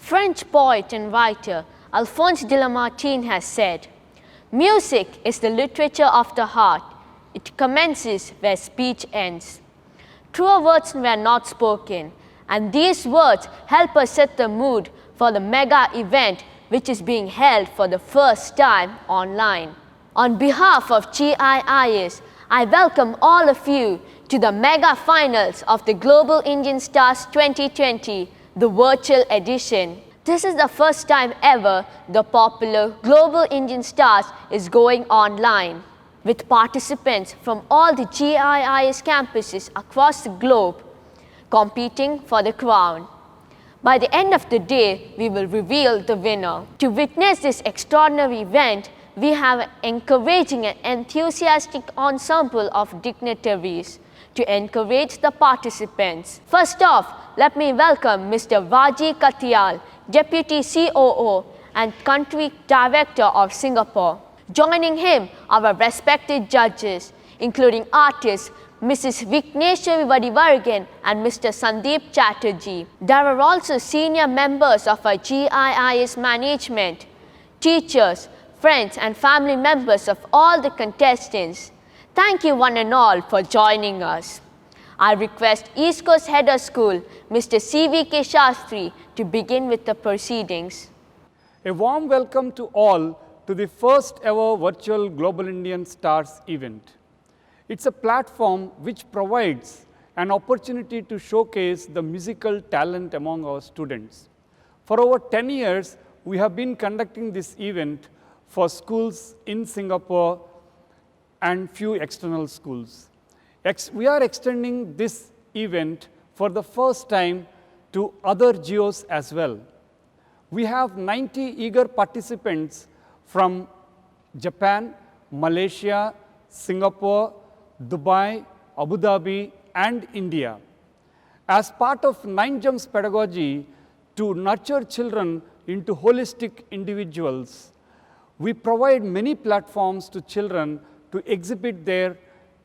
French poet and writer Alphonse de Lamartine has said, "Music is the literature of the heart. It commences where speech ends." Truer words were not spoken, and these words help us set the mood for the mega event which is being held for the first time online. On behalf of GIIS, I welcome all of you to the mega finals of the Global Indian Stars 2020, the virtual edition. This is the first time ever the popular Global Indian Stars is going online, with participants from all the GIIS campuses across the globe competing for the crown. By the end of the day, we will reveal the winner. To witness this extraordinary event, we have an encouraging and enthusiastic ensemble of dignitaries to encourage the participants. First off, let me welcome Mr. Vaji Katiyal, Deputy COO and Country Director of Singapore. Joining him, our respected judges, including artists Mrs. Vikneshwari Vadivaragan and Mr. Sandeep Chatterjee. There are also senior members of our GIIS management, teachers, friends and family members of all the contestants. Thank you one and all for joining us. I request East Coast Head of School, Mr. CVK Shastri, to begin with the proceedings. A warm welcome to all to the first ever virtual Global Indian Stars event. It's a platform which provides an opportunity to showcase the musical talent among our students. For over 10 years, we have been conducting this event for schools in Singapore and few external schools. We are extending this event for the first time to other geos as well. We have 90 eager participants from Japan, Malaysia, Singapore, Dubai, Abu Dhabi, and India. As part of 9 Gems pedagogy to nurture children into holistic individuals, we provide many platforms to children to exhibit their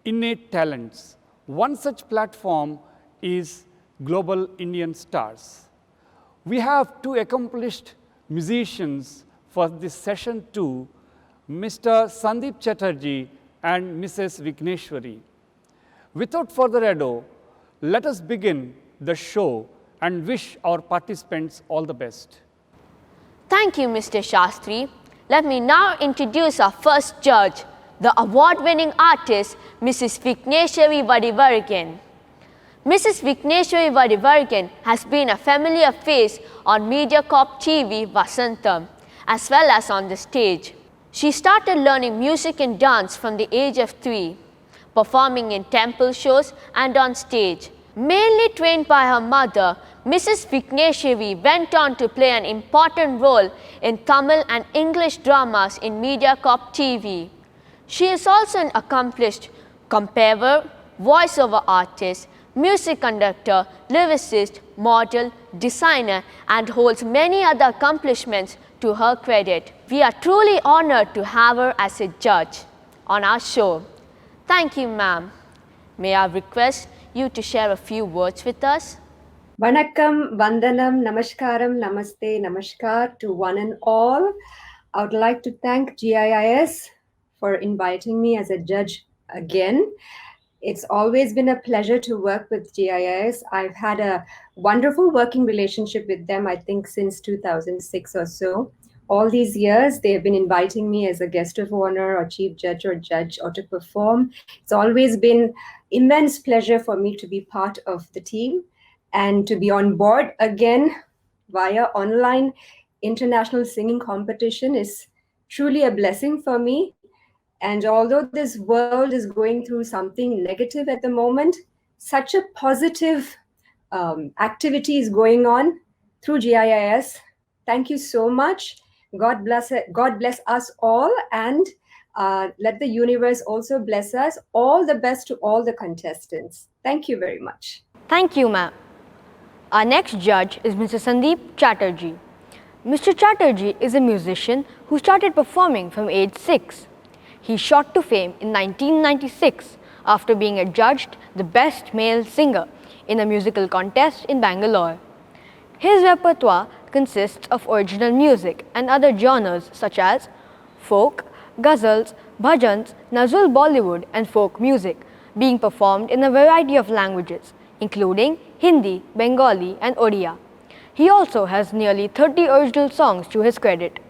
innate talents. One such platform is Global Indian Stars. We have 2 accomplished musicians for this session 2, Mr. Sandeep Chatterjee and Mrs. Vikneshwari. Without further ado, let us begin the show and wish our participants all the best. Thank you, Mr. Shastri. Let me now introduce our first judge, the award-winning artist, Mrs. Vikneshwari Vadivaragan. Mrs. Vikneshwari Vadivaragan has been a familiar face on MediaCorp TV Vasantham, as well as on the stage. She started learning music and dance from the age of 3, performing in temple shows and on stage. Mainly trained by her mother, Mrs. Vikneshwari went on to play an important role in Tamil and English dramas in MediaCorp TV. She is also an accomplished comparer, voiceover artist, music conductor, lyricist, model, designer, and holds many other accomplishments to her credit. We are truly honored to have her as a judge on our show. Thank you, ma'am. May I request you to share a few words with us? Vanakkam, Vandanam, Namaskaram, Namaste, Namaskar to one and all. I would like to thank GIIS for inviting me as a judge again. It's always been a pleasure to work with GIIS. I've had a wonderful working relationship with them, I think, since 2006 or so. All these years, they have been inviting me as a guest of honor or chief judge or to perform. It's always been immense pleasure for me to be part of the team and to be on board again via online international singing competition is truly a blessing for me. And although this world is going through something negative at the moment, such a positive activity is going on through GIIS. Thank you so much. God bless us all, and let the universe also bless us. All the best to all the contestants. Thank you very much. Thank you, ma'am. Our next judge is Mr. Sandeep Chatterjee. Mr. Chatterjee is a musician who started performing from age 6. He shot to fame in 1996 after being adjudged the best male singer in a musical contest in Bangalore. His repertoire consists of original music and other genres such as folk, ghazals, bhajans, Nazrul Bollywood and folk music being performed in a variety of languages including Hindi, Bengali and Odia. He also has nearly 30 original songs to his credit.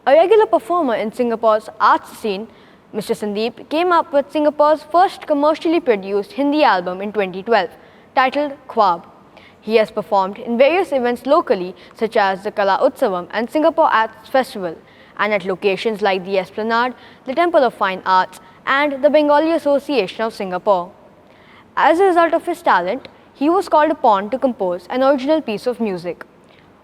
A regular performer in Singapore's arts scene, Mr. Sandeep came up with Singapore's first commercially produced Hindi album in 2012, titled Khwab. He has performed in various events locally such as the Kala Utsavam and Singapore Arts Festival, and at locations like the Esplanade, the Temple of Fine Arts and the Bengali Association of Singapore. As a result of his talent, he was called upon to compose an original piece of music.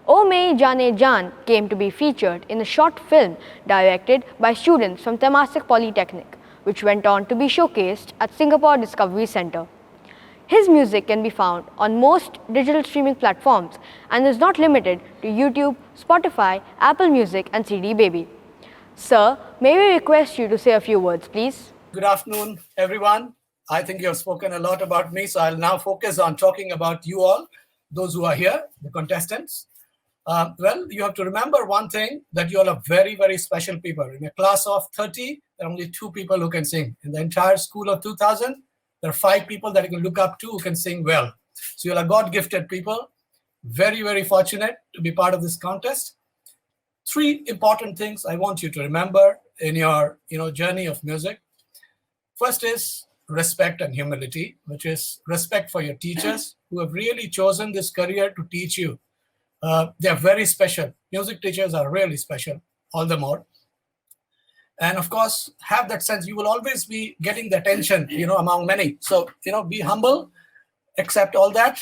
O Mai Jane Jaan came to be featured in a short film directed by students from Temasek Polytechnic, which went on to be showcased at Singapore Discovery Centre. His music can be found on most digital streaming platforms and is not limited to YouTube, Spotify, Apple Music and CD Baby. Sir, may we request you to say a few words, please? Good afternoon, everyone. I think you have spoken a lot about me, so I'll now focus on talking about you all, those who are here, the contestants. Well, you have to remember one thing, that you all are very, very special people. In a class of 30, there are only 2 people who can sing. In the entire school of 2,000, there are 5 people that you can look up to who can sing well. So you all are God-gifted people. Very, very fortunate to be part of this contest. 3 important things I want you to remember in your journey of music. First is respect and humility, which is respect for your teachers who have really chosen this career to teach you. They are very special. Music teachers are really special, all the more. And of course, have that sense. You will always be getting the attention, among many. So, be humble, accept all that,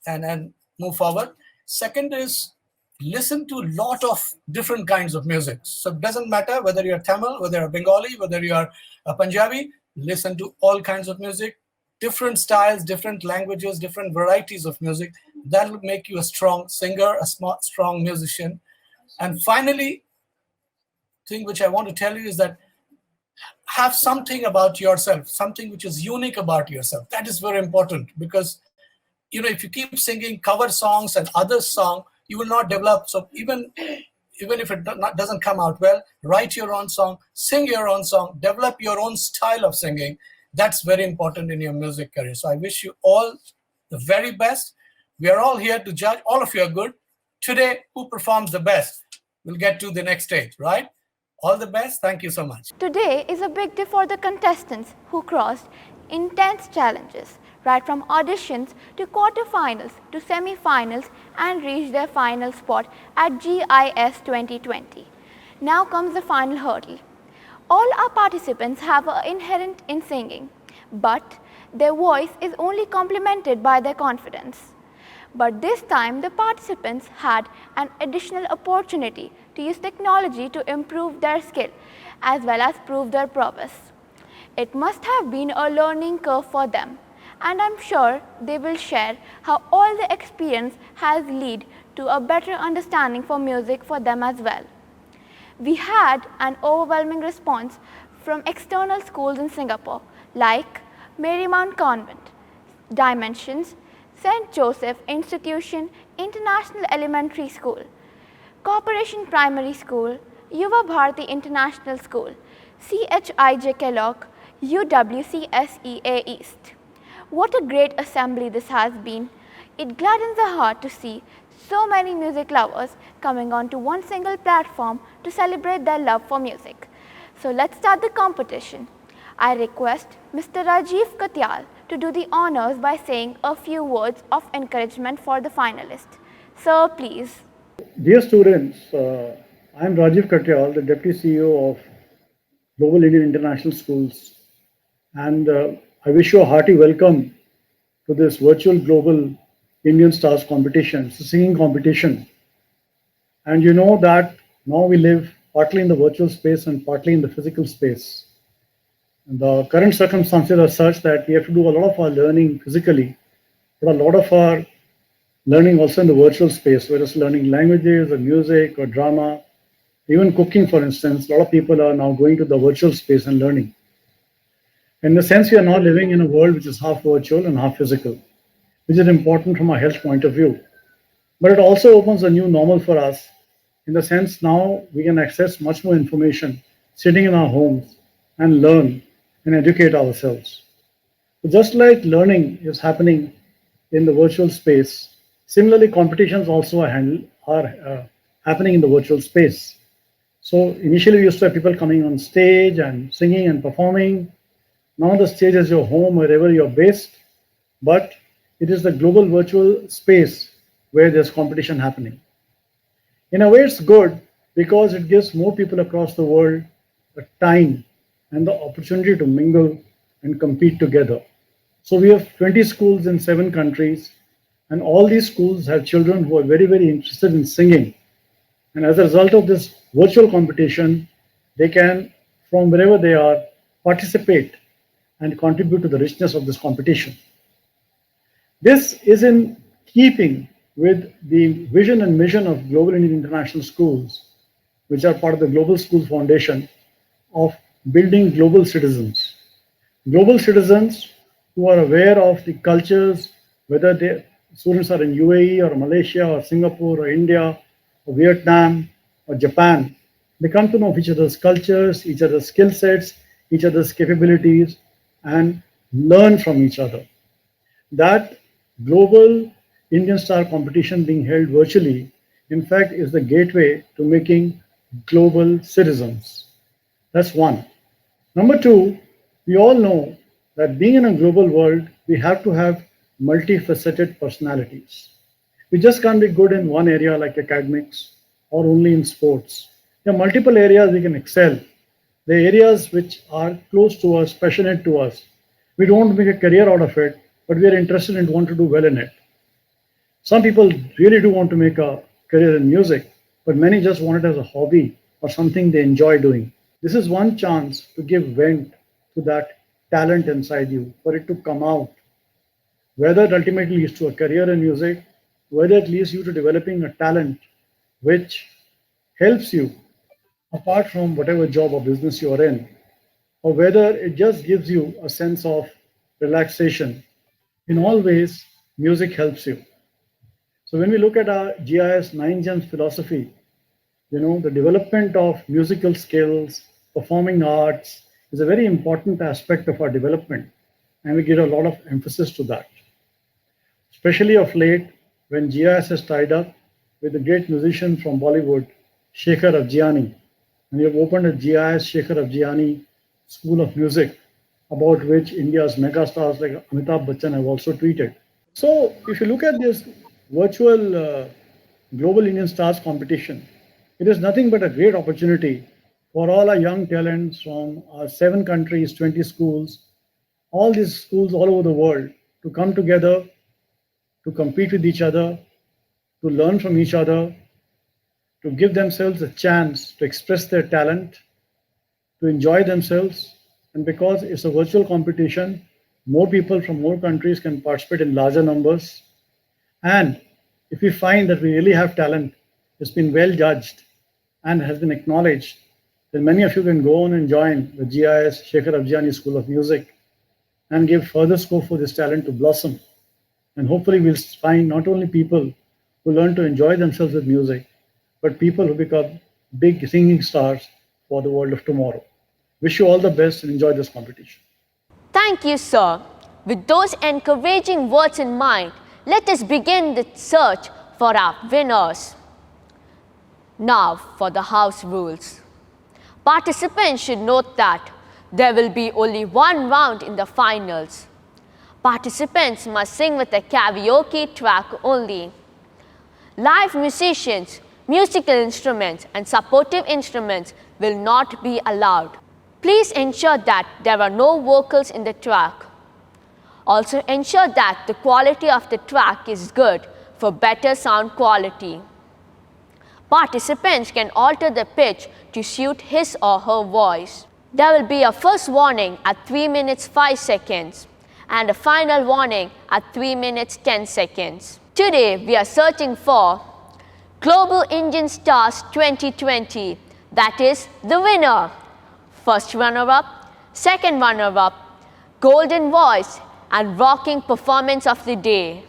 and move forward. Second is listen to a lot of different kinds of music. So it doesn't matter whether you're Tamil, whether you're Bengali, whether you're Punjabi, listen to all kinds of music, different styles, different languages, different varieties of music. That will make you a strong singer, a strong musician. And finally, thing which I want to tell you is that have something about yourself, something which is unique about yourself. That is very important because, if you keep singing cover songs and other songs, you will not develop. So even if it doesn't come out well, write your own song, sing your own song, develop your own style of singing. That's very important in your music career. So I wish you all the very best. We are all here to judge. All of you are good. Today, who performs the best will get to the next stage, right? All the best. Thank you so much. Today is a big day for the contestants who crossed intense challenges, right from auditions to quarterfinals to semi-finals and reached their final spot at GIS 2020. Now comes the final hurdle. All our participants have an inherent in singing, but their voice is only complemented by their confidence. But this time the participants had an additional opportunity to use technology to improve their skill as well as prove their prowess. It must have been a learning curve for them, and I'm sure they will share how all the experience has led to a better understanding for music for them as well. We had an overwhelming response from external schools in Singapore like Marymount Convent, Dimensions, St. Joseph Institution International Elementary School, Corporation Primary School, Yuva Bharati International School, CHIJ Kellogg, UWCSEA East. What a great assembly this has been. It gladdens the heart to see so many music lovers coming onto one single platform to celebrate their love for music. So let's start the competition. I request Mr. Rajiv Katyal to do the honors by saying a few words of encouragement for the finalists. Sir, please. Dear students, I am Rajiv Katyal, the Deputy CEO of Global Indian International Schools, and I wish you a hearty welcome to this virtual Global Indian Stars competition. It's a singing competition, and you know that now we live partly in the virtual space and partly in the physical space. And the current circumstances are such that we have to do a lot of our learning physically, but a lot of our learning also in the virtual space, whether it's learning languages or music or drama, even cooking, for instance. A lot of people are now going to the virtual space and learning. In the sense, we are now living in a world which is half virtual and half physical, which is important from a health point of view. But it also opens a new normal for us in the sense now we can access much more information sitting in our homes and learn and educate ourselves. So just like learning is happening in the virtual space, similarly competitions also are happening in the virtual space. So initially we used to have people coming on stage and singing and performing. Now the stage is your home wherever you're based, but it is the global virtual space where there's competition happening. In a way, it's good because it gives more people across the world the time and the opportunity to mingle and compete together. So we have 20 schools in 7 countries, and all these schools have children who are very, very interested in singing. And as a result of this virtual competition, they can, from wherever they are, participate and contribute to the richness of this competition. This is in keeping with the vision and mission of Global Indian International Schools, which are part of the Global Schools Foundation, of building global citizens. Global citizens who are aware of the cultures, whether the students are in UAE or Malaysia or Singapore or India or Vietnam or Japan. They come to know each other's cultures, each other's skill sets, each other's capabilities, and learn from each other. That global Indian Star competition being held virtually, in fact, is the gateway to making global citizens. That's one. Number two, we all know that being in a global world, we have to have multifaceted personalities. We just can't be good in one area like academics or only in sports. There are multiple areas we can excel. The areas which are close to us, passionate to us. We don't make a career out of it, but we are interested and want to do well in it. Some people really do want to make a career in music, but many just want it as a hobby or something they enjoy doing. This is one chance to give vent to that talent inside you, for it to come out. Whether it ultimately leads to a career in music, whether it leads you to developing a talent which helps you apart from whatever job or business you are in, or whether it just gives you a sense of relaxation. In all ways, music helps you. So when we look at our GIS 9 gems philosophy, the development of musical skills, performing arts is a very important aspect of our development, and we give a lot of emphasis to that. Especially of late, when GIS has tied up with a great musician from Bollywood, Shekhar Afghani, and we have opened a GIS Shekhar Afghani School of Music, about which India's megastars like Amitabh Bachchan have also tweeted. So if you look at this virtual Global Indian Stars competition, it is nothing but a great opportunity for all our young talents from our 7 countries, 20 schools, all these schools all over the world to come together, to compete with each other, to learn from each other, to give themselves a chance to express their talent, to enjoy themselves. And because it's a virtual competition, more people from more countries can participate in larger numbers. And if we find that we really have talent, it's been well judged and has been acknowledged, then many of you can go on and join the GIS Shekhar Afghani School of Music and give further scope for this talent to blossom. And hopefully we'll find not only people who learn to enjoy themselves with music, but people who become big singing stars for the world of tomorrow. Wish you all the best and enjoy this competition. Thank you, sir. With those encouraging words in mind, let us begin the search for our winners. Now for the house rules. Participants should note that there will be only one round in the finals. Participants must sing with a karaoke track only. Live musicians, musical instruments and supportive instruments will not be allowed. Please ensure that there are no vocals in the track. Also ensure that the quality of the track is good for better sound quality. Participants can alter the pitch to suit his or her voice. There will be a first warning at 3 minutes 5 seconds and a final warning at 3 minutes 10 seconds. Today we are searching for Global Indian Stars 2020, that is the winner. First runner-up, second runner-up, golden voice and rocking performance of the day.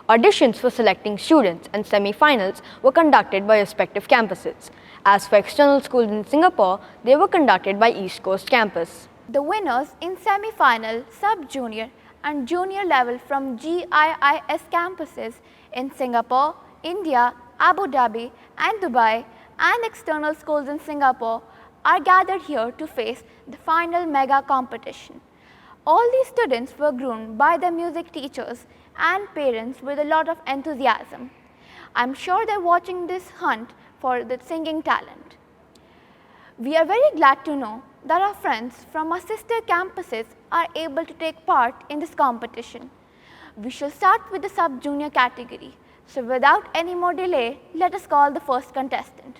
Auditions for selecting students and semi-finals were conducted by respective campuses. As for external schools in Singapore, they were conducted by East Coast campus. The winners in semi-final, sub-junior and junior level from GIIS campuses in Singapore, India, Abu Dhabi and Dubai and external schools in Singapore are gathered here to face the final mega competition. All these students were groomed by their music teachers and parents with a lot of enthusiasm. I'm sure they're watching this hunt for the singing talent. We are very glad to know that our friends from our sister campuses are able to take part in this competition. We shall start with the sub-junior category. So without any more delay, let us call the first contestant.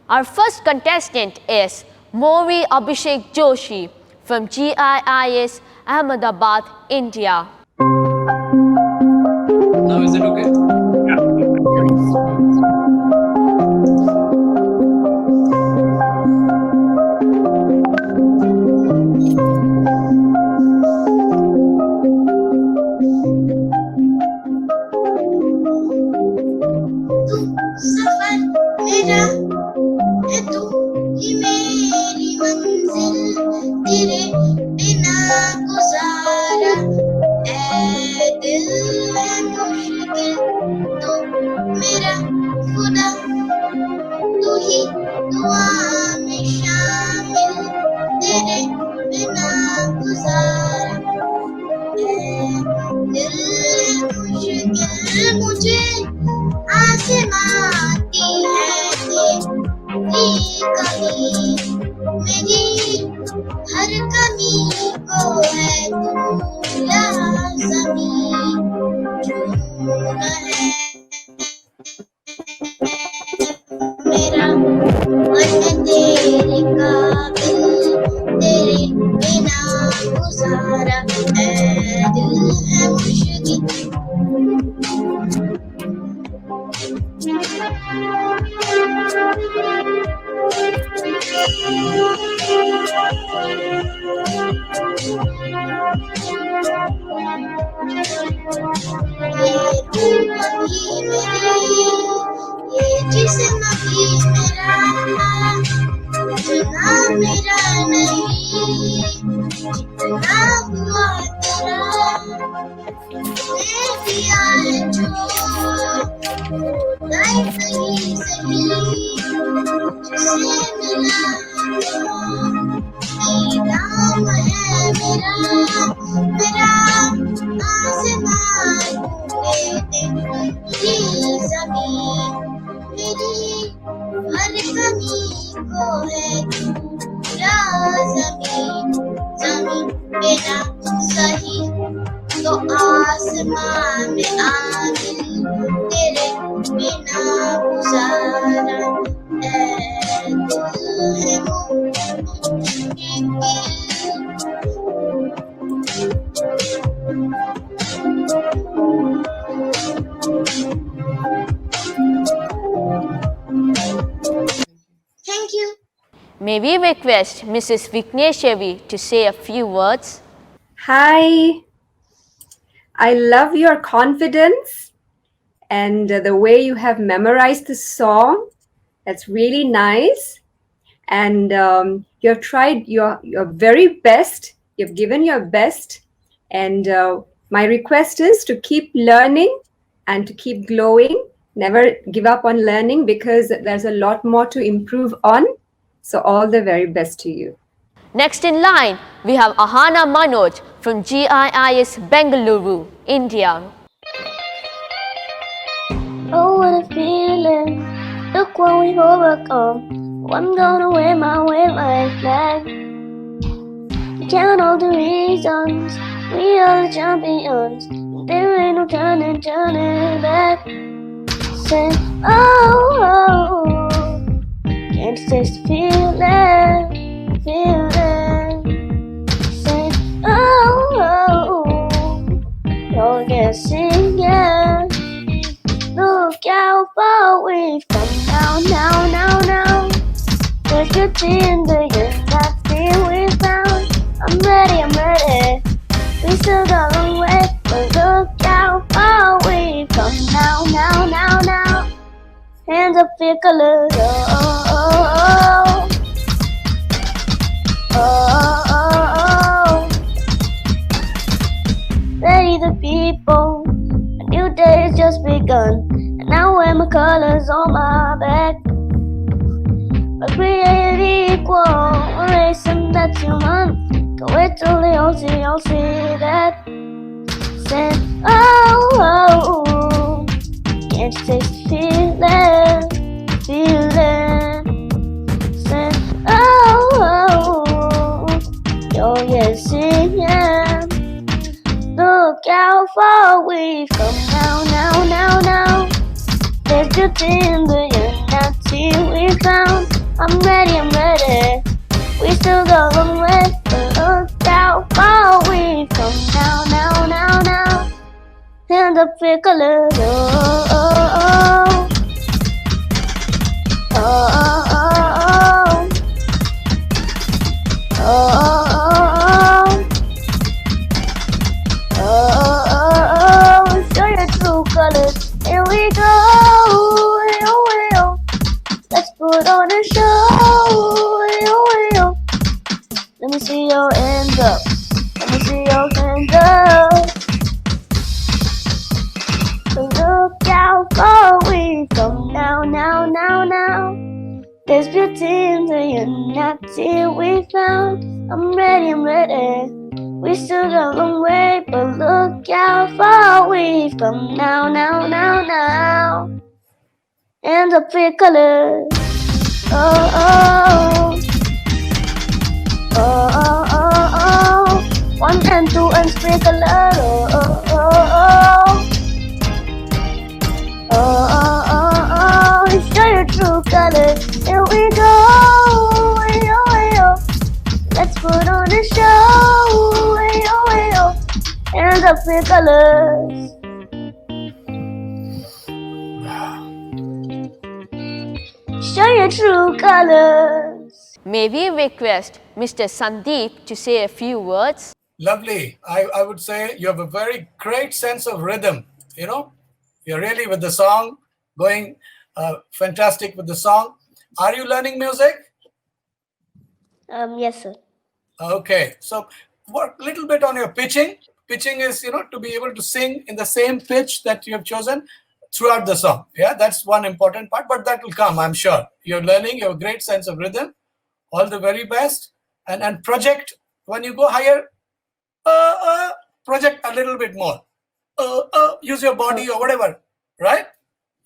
Our first contestant is Mori Abhishek Joshi from GIIS Ahmedabad, India. Now is it okay? Thank you. May we request Mrs. Vigneshevi to say a few words? Hi. I love your confidence and the way you have memorized the song. That's really nice. And you have tried your very best. You've given your best. And my request is to keep learning and to keep glowing. Never give up on learning because there's a lot more to improve on. So all the very best to you. Next in line, we have Ahana Manoj from GIIS Bengaluru, India. Oh, what a feeling. Look what we've overcome. I'm gonna wear my white flag. Count all the reasons. We are the champions. There ain't no turning back. Say, oh, oh. Can't just feel it. Say, oh, oh. You're guessing, yeah. Look how far we've come now. There's beauty in the end, that fear we found. I'm ready. We still got a long way, but look how far we've come fair color. Ready the people, a new day has just begun, and now wear my colors on my back. But created equal, a race and that's human. Go wait till they all see that. Said, oh, oh, oh, can't you taste the feeling, feeling? Said, oh, oh, oh, you're singing. Look how far we've come now. There's beauty in the unity we found. I'm ready. We still got a long way, but look how far we've come now. And up with color. Show your true colors. Here we go. Let's put on a show. Let me see your hands up. So look how far we've come now. There's beauty in the unity we found. I'm ready. We still got a long way, but look how far we've come now. And the fair colors. Oh. 1 and 2 and fair color. Show your true colors. Here we go. Let's put on a show. And the fair colors. Show your true colors. May we request Mr. Sandeep to say a few words? Lovely. I would say you have a very great sense of rhythm. You're really with the song, going fantastic with the song. Are you learning music? Yes, sir. Okay. So work a little bit on your pitching. Pitching is, to be able to sing in the same pitch that you have chosen throughout the song. Yeah, that's one important part, but that will come, I'm sure. You're learning, you have a great sense of rhythm. All the very best. And project, when you go higher, project a little bit more. Use your body or whatever, right?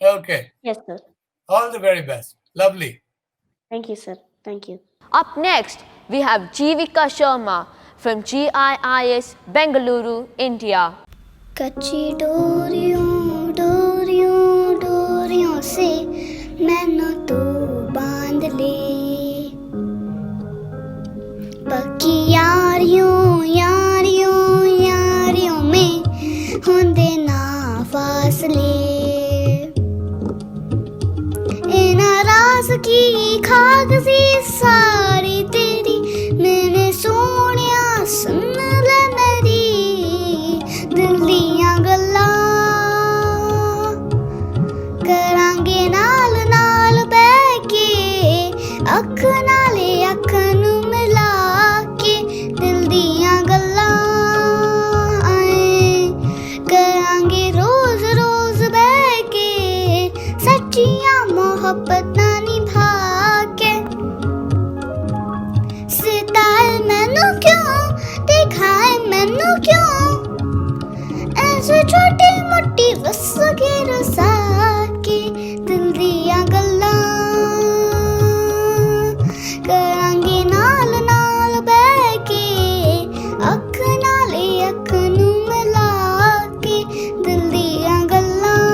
Okay. Yes, sir. All the very best. Lovely. Thank you, sir. Thank you. Up next, we have Jivika Sharma from GIIS, Bengaluru, India. कच्ची डोरियों से मैनू तू बांध ले, पक्की यारियों में होंदे ना फासले, ए नाराज की खाक सी सारी तेरी मैंने सोनिया सुन ले मेरी दिल दियां गल्लां करांगे नाल नाल बैठ के अख नाले अख नू मिला के दिल दियां गल्लां करांगे रोज रोज बैठ के सच्चियां मोहब्बत निभा के सिताए मैनू क्यों दिखाए मैनू क्यों ऐसे छोटी मोटी रस के रसा के दिल दियां गल्लां करांगे नाल नाल बैठ के अख नाले अख नू मिला के दिल दियां गल्लां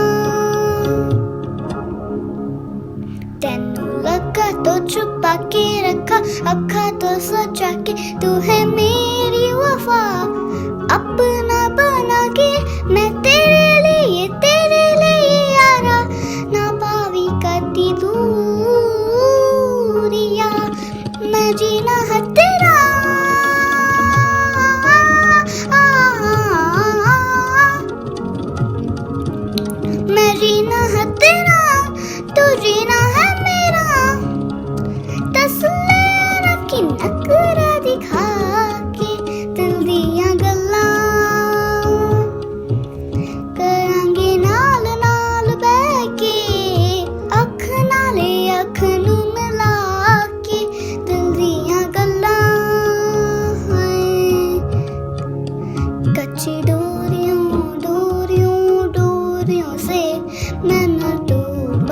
तेनू लगा तो छुपा के रखा अखा तो सजा के तू है मेरी वफा अपना बना के मैं तेरे लिए यारा ना पावी करती दूरिया मैं जीना है तेरा मैं जीना है तेरा तू जीना है नखरा दिखा के दिल दियां गल्लां करांगे नाल नाल बैठ के अख नाले अख नूं मिला के दिल दियां गल्लां कच्ची डोरियों डोरियों डोरियों से मैनू तू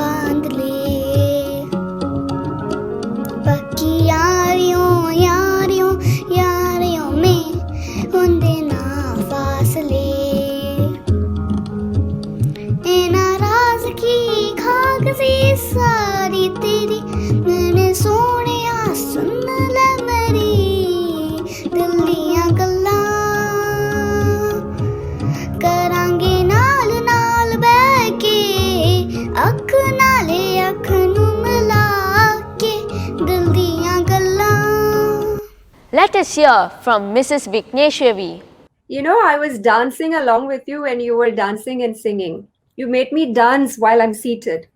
बांध ले पक्की यारियों यारियों यारियों में हुंदे ना फासले ए नाराज की खाक सी सारी तेरी मैंने सोनिया सुन ले मेरी दिल दियां गल्लां करांगे नाल नाल बैठ के अख नाले अख नूं मिला के दिल दियां गल्लां. Let us hear from Mrs. Vigneshavi. You know, I was dancing along with you when you were dancing and singing. You made me dance while I'm seated.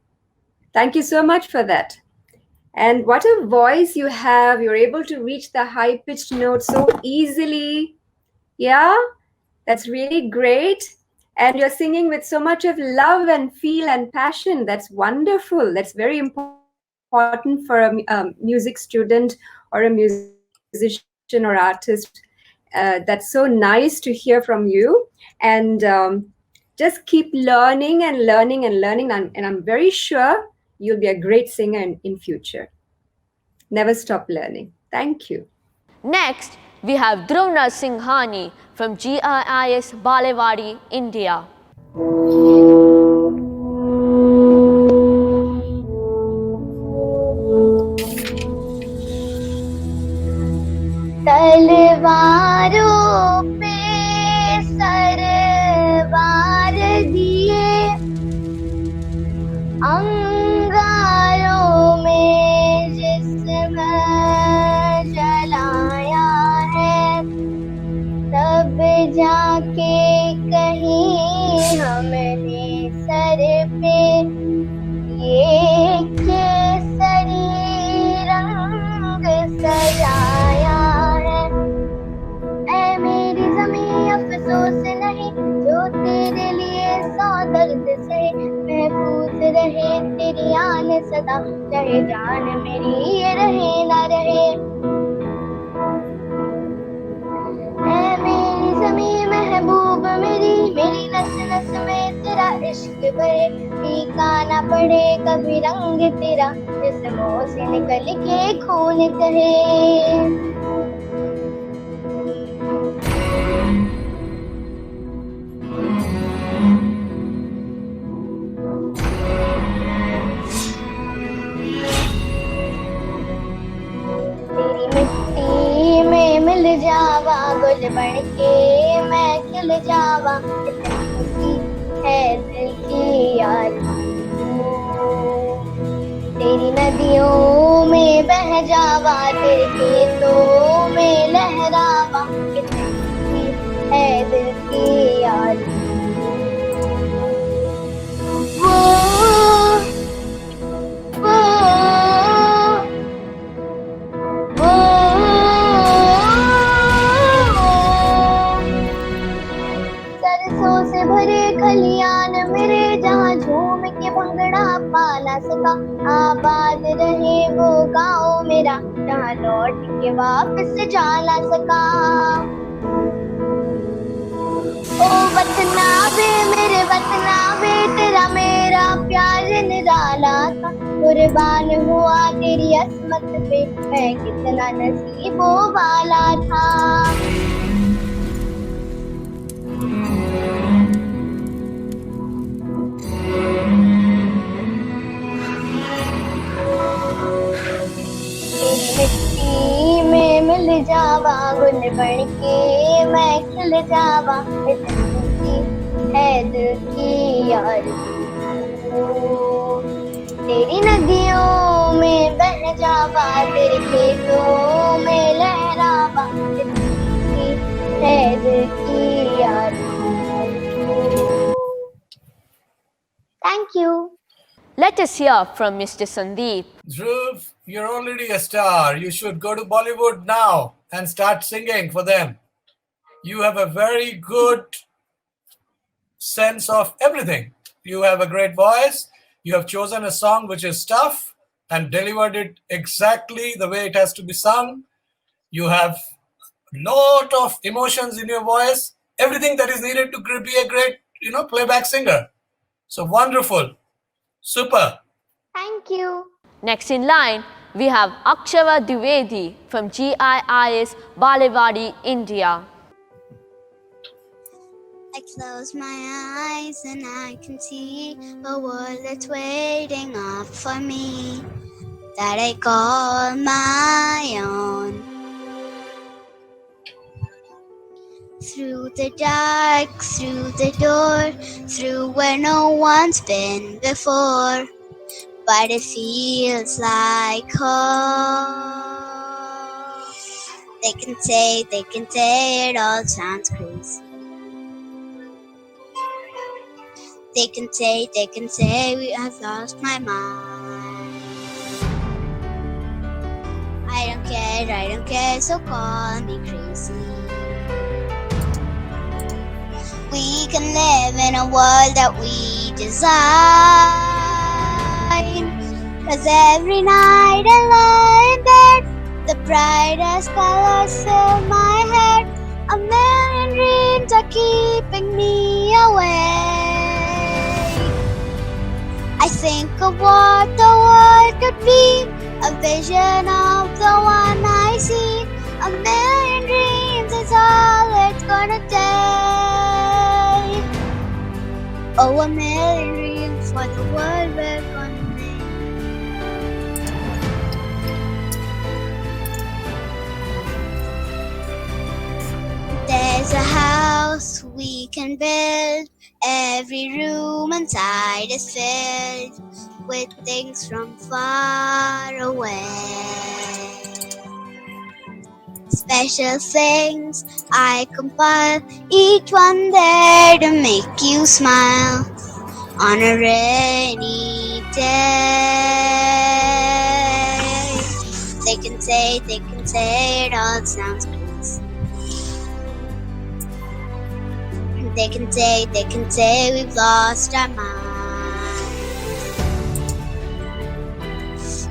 Thank you so much for that. And what a voice you have. You're able to reach the high pitched notes so easily. Yeah, that's really great. And you're singing with so much of love and feel and passion. That's wonderful. That's very important for a music student or a musician or artist. That's so nice to hear from you. And just keep learning and learning and learning. And I'm very sure you'll be a great singer in future. Never stop learning. Thank you. Next, we have Drona Singhani from GIIS Balewadi, India. तलवारों पे सरवार दिए अंगारों में जिस्म जलाया है तब जाके कहीं हमने सर पे ये केसरी रंग सजाया है. ऐ मेरी ज़मीं अफसोस नहीं जो तेरे लिए सौ दर्द सहे महफूज रहे तेरी आन सदा चाहे जान मेरी ये रहे ना रहे. ऐ मेरी ज़मीं महबूब मेरी नस नस में तेरा इश्क बहे फीका ना पड़े कभी रंग तेरा जिस्मों से निकल के खून कहे. तेरी मिट्टी में मिल जावा गुल बन के मैं खिल जावा इतनी है दिल की याद. तेरी नदियों में बह जावा तेरे खेतों में लहरावा इतनी है दिल की याद. वो सरसों से भरे खलियान मेरे जहाँ झूम के भंगड़ा पा ना सका आबाद रहे वो गाँव मेरा जहाँ लौट के वापस जा ना सका. ओ वतना वे मेरे वतना वे तेरा मेरा प्यार निराला था कुर्बान हुआ तेरी असमत पे मैं कितना नसीबों वाला था. मिट्टी में मिल जावा गुल बन के मैं खिल जावा इतनी है दिल की याद. तेरी नदियों में बह जावा तेरे खेतों में लहरावा इतनी है दिल की याद. Thank you. Let us hear from Mr. Sandeep. Dhruv, you're already a star. You should go to Bollywood now and start singing for them. You have a very good sense of everything. You have a great voice. You have chosen a song which is tough and delivered it exactly the way it has to be sung. You have a lot of emotions in your voice, everything that is needed to be a great, playback singer. So wonderful. Super. Thank you. Next in line, we have Akshara Dwivedi from GIIS Balewadi, India. I close my eyes and I can see a world that's waiting up for me, that I call my own. Through the dark, through the door, through where no one's been before, but it feels like home. They can say it all sounds crazy. They can say I've lost my mind. I don't care, so call me crazy. We can live in a world that we design, 'cause every night I lie in bed, the brightest colors fill my head. A million dreams are keeping me awake. I think of what the world could be, a vision of the one I see. A million dreams is all it's gonna take. Oh, a million dreams for the world we're gonna make. There's a house we can build. Every room inside is filled with things from far away. Special things I compile, each one there to make you smile on a rainy day. They can say it all sounds crazy. They can say we've lost our minds.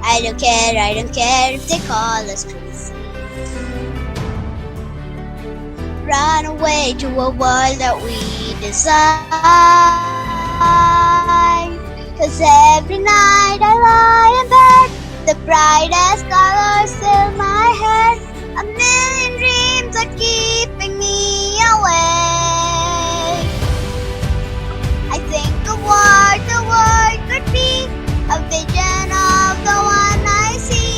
I don't care if they call us crazy. Run away to a world that we design, 'cause every night I lie in bed, the brightest colors fill my head. A million dreams are keeping me awake. I think of what the world could be, a vision of the one I see.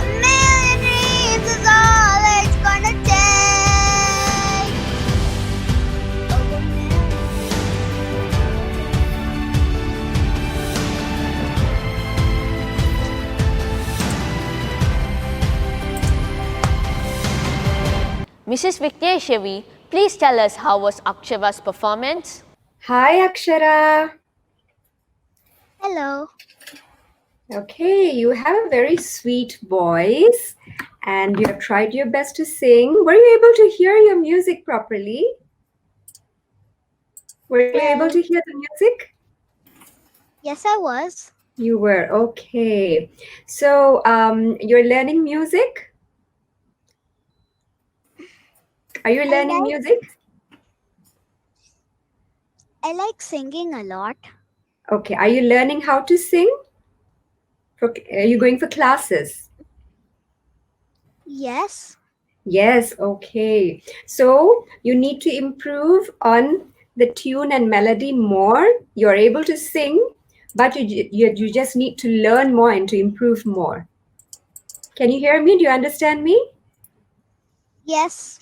A million dreams is all it's gonna take. Oh, a million. Mrs. Vikneshavi, please tell us how was Akshara's performance? Hi, Akshara. Hello. Okay, you have a very sweet voice and you have tried your best to sing. Were you able to hear your music properly? Were you able to hear the music? Yes, I was. You were, okay. So, you're learning music? Are you learning music? I like singing a lot. Okay, are you learning how to sing? Are you going for classes? Yes. Yes, okay. So you need to improve on the tune and melody more. You're able to sing, but you just need to learn more and to improve more. Can you hear me? Do you understand me? Yes.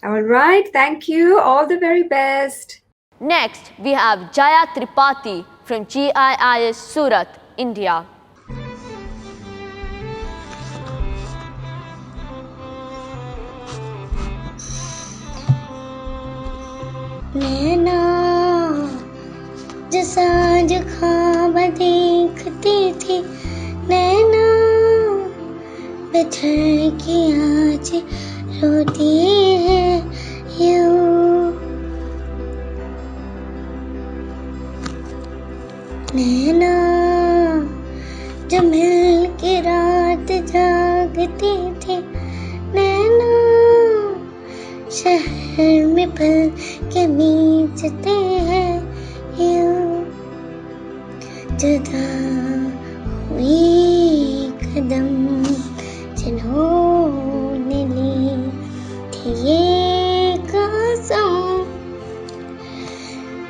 All right, thank you. All the very best. Next, we have Jaya Tripathi from GIIS Surat, India. नैना जो सांझ खां बदी देखती थी नैना, बिछड़ के आज रोती है यूं। नैना जो मिल के रात जागती थी नैना, शहर में पल के बीचते हैं यूं। जुदा हुई कदम जिन्होंने ली थी ये कसम,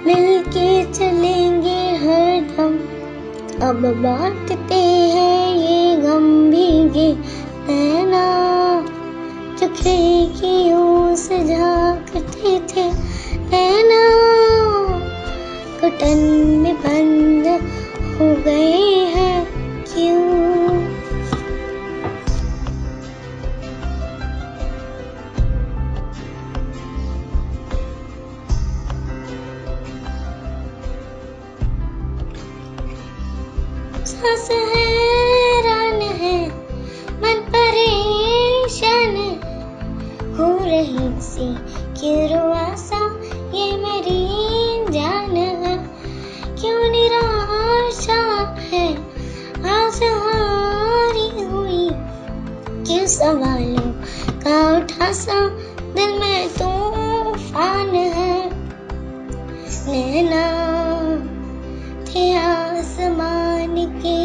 मिलके चलेंगे हरदम, अब बांटते हैं ये गम भीगे नैना, जो खिड़कियों से झांकते थे नैना, घुटन में बंद हो गए हैं क्यों। सांस हैरान है, मन परेशान है, हो रही सी क्यों आसा ये मेरी जान है, क्यों निराशा है आस हारी हुई, क्यों सवालों का उठा सा दिल में तूफान है। नैना थे आसमान के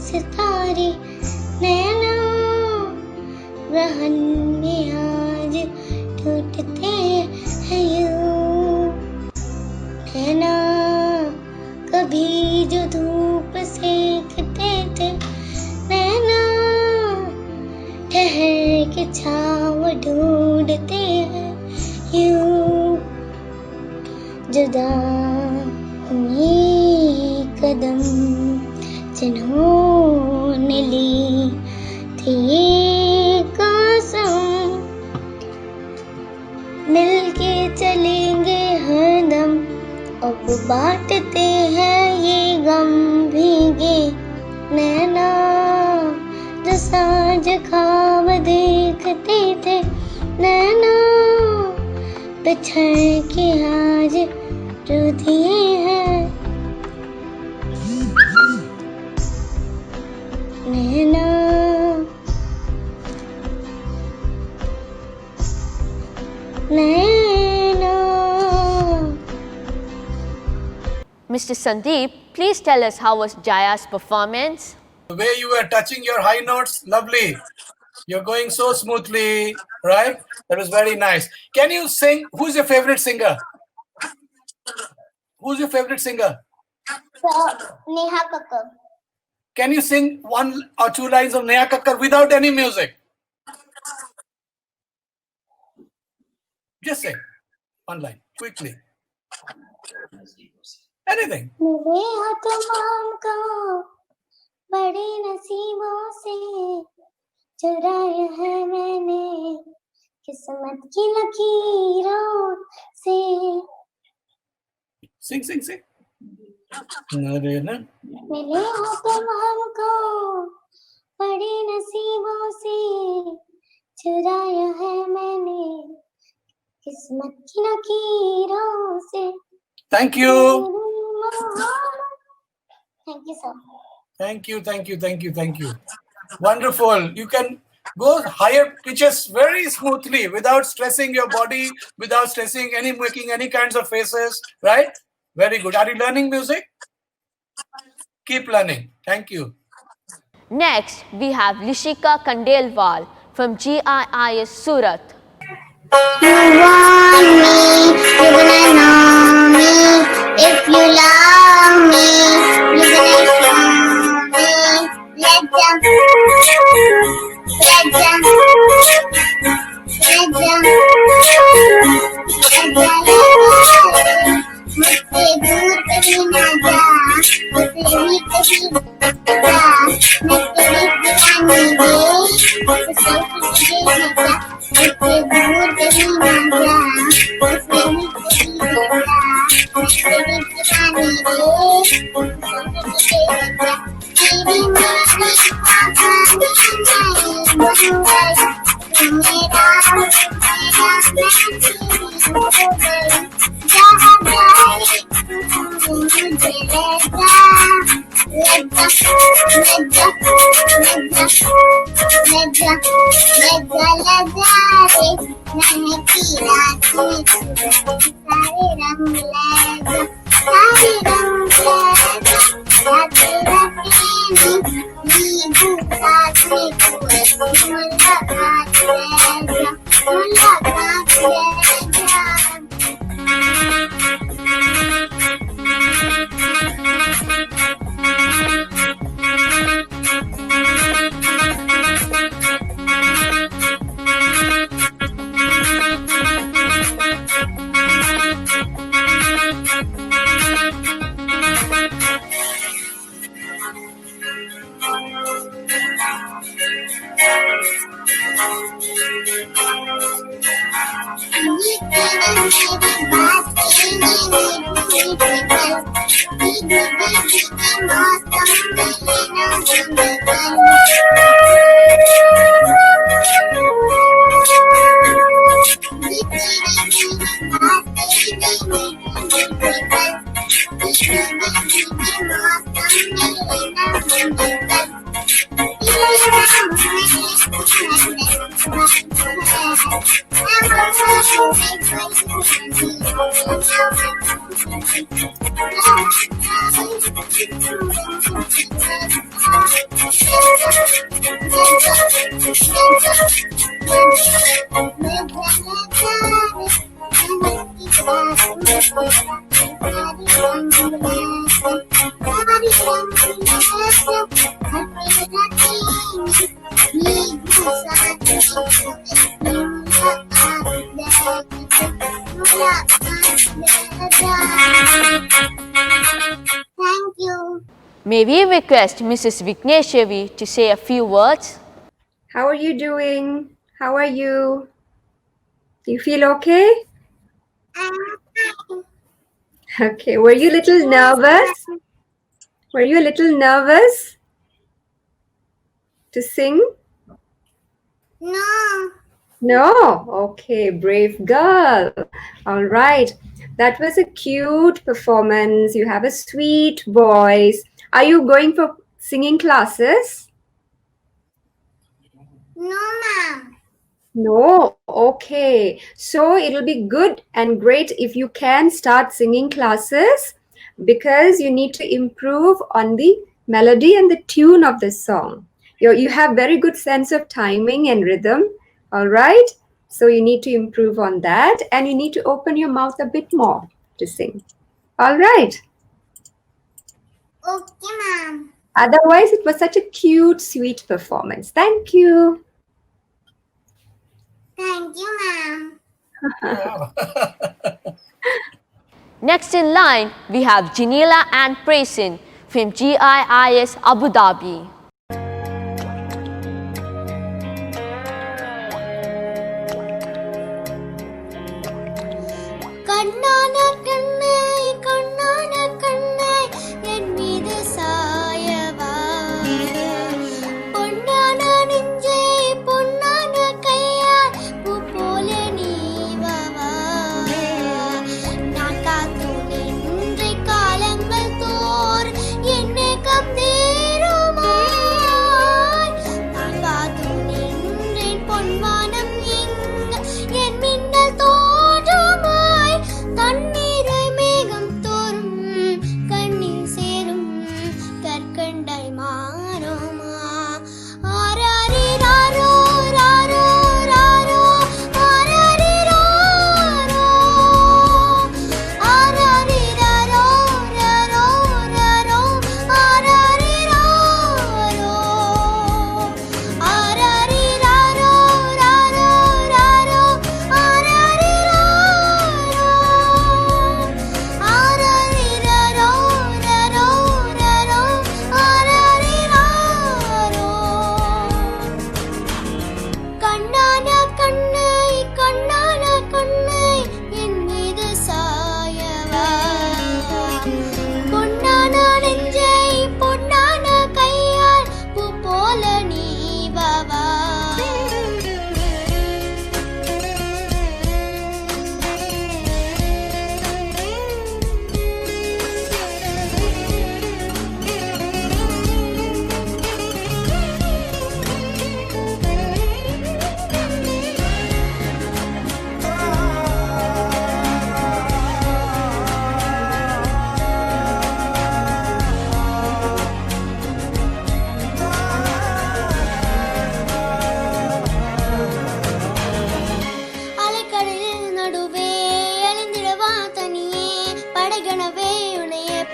सितारे नैना, रहन में आज टूटते हैं यूं। नैना कभी जो धूप सेकते थे नैना, ठहर के छाँव ढूंढते हैं यूं। जुदा हुई कदम जिन्होंने ली थी ये कसम, मिलके चलेंगे हरदम, अब बांटते हैं ये गम भीगे नैना, जो साँझ ख्वाब देखते थे नैना, बिछड़ के आज रो दिए हैं नैना। नैना। Mr. Sandeep, please tell us how was Jaya's performance? The way you were touching your high notes, lovely. You're going so smoothly, right? That was very nice. Can you sing? Who's your favorite singer? Who's your favorite singer? Neha Kakkar. Can you sing one or two lines of Neha Kakkar without any music? Just sing one line, quickly. Anything. मिले हो तुम हमको बड़े नसीबों से, चुराया है मैंने किस्मत की लकीरों से। Sing, sing, sing. मिले हो तुम हमको बड़े नसीबों से, चुराया है मैंने किस्मत की लकीरों से। Thank you. Thank you, sir. Thank you, thank you, thank you, thank you. Wonderful. You can go higher pitches very smoothly without stressing your body, without stressing making any kinds of faces, right? Very good. Are you learning music? Keep learning. Thank you. Next, we have Lishika Kandelwal from GIIS Surat. You want me, you're gonna know me. If you love me, you're gonna show me. Let's jump, let's jump, let's jump, मुझसे दूर कहीं ना जा, मुझसे भी कहीं जा, मैं तेरी दीवानी दे, मुझसे तुझे न जा, मुझसे दूर कहीं ना जा, मुझसे भी कहीं ना जा, मैं तेरी दीवानी दे, मुझसे तुझे न जा, Thank you. May we request Mrs. Vigneshevi to say a few words? How are you doing? How are you? Do you feel okay? Okay. Were you a little nervous? Were you a little nervous to sing? No. No? Okay, brave girl. All right. That was a cute performance. You have a sweet voice. Are you going for singing classes? No, ma'am. No. Okay. So it'll be good and great if you can start singing classes because you need to improve on the melody and the tune of the song. You have very good sense of timing and rhythm. All right. So you need to improve on that and you need to open your mouth a bit more to sing. All right. Okay, ma'am. Otherwise, it was such a cute, sweet performance. Thank you. Thank you, ma'am. Next in line, we have Janila Ann Prayson from GIIS Abu Dhabi. கண்ணான கண்ணே கண்ணான கண்ணே என் மீது சாயவா பொன்னான நெஞ்சே பொன்னான கையால் பூ போல நீவவா நான் காத்து நின்ற காலங்கள் தோறும் என்னை கந்தேருமா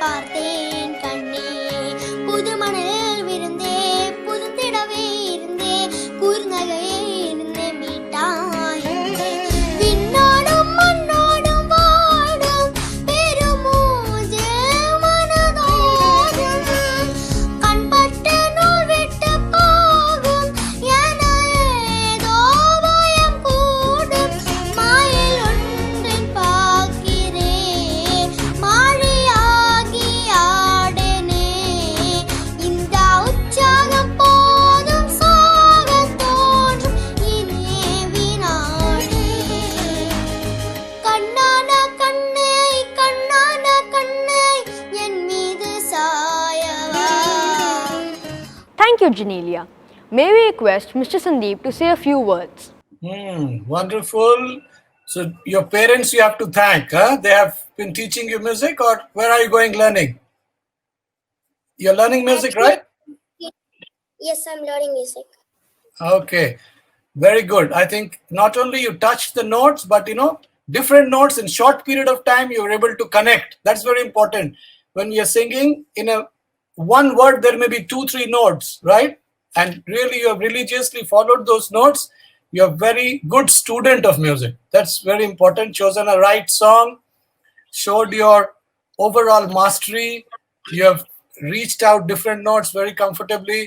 பார்த்தேன் கண்ணே புது மணலில் விருந்தே புதுத்திடவே இருந்தே குறுநகையே இருந்தே மீட்டாய் விண்ணோடும் மண்ணோடும் வாடும் பெருமூஞ்சே மனதோடும் கண்பட்ட நூல் விட்டு போகும் என ஏதோ பயம் கூடும் மாயில் ஒன்றில் பார்க்கிறேன் மாழியாகி ஆடனே இந்த உற்சாகம் போதும் சாக தோன்றும் இனியே வினாடி கண்ணான கண்ணை கண்ணான கண்ணை என் மீது சாயவா. Thank you, Janelia. May we request Mr. Sandeep to say a few words? Wonderful. So your parents you have to thank. Huh? They have been teaching you music, or where are you going learning? You're learning music, right? Yes, I'm learning music. Okay, very good. I think not only you touched the notes, but different notes in short period of time you were able to connect. That's very important. When you're singing in a one word, there may be 2-3 notes, right? And really you have religiously followed those notes. You're a very good student of music. That's very important. Chosen a right song, showed your overall mastery. You have reached out different notes very comfortably.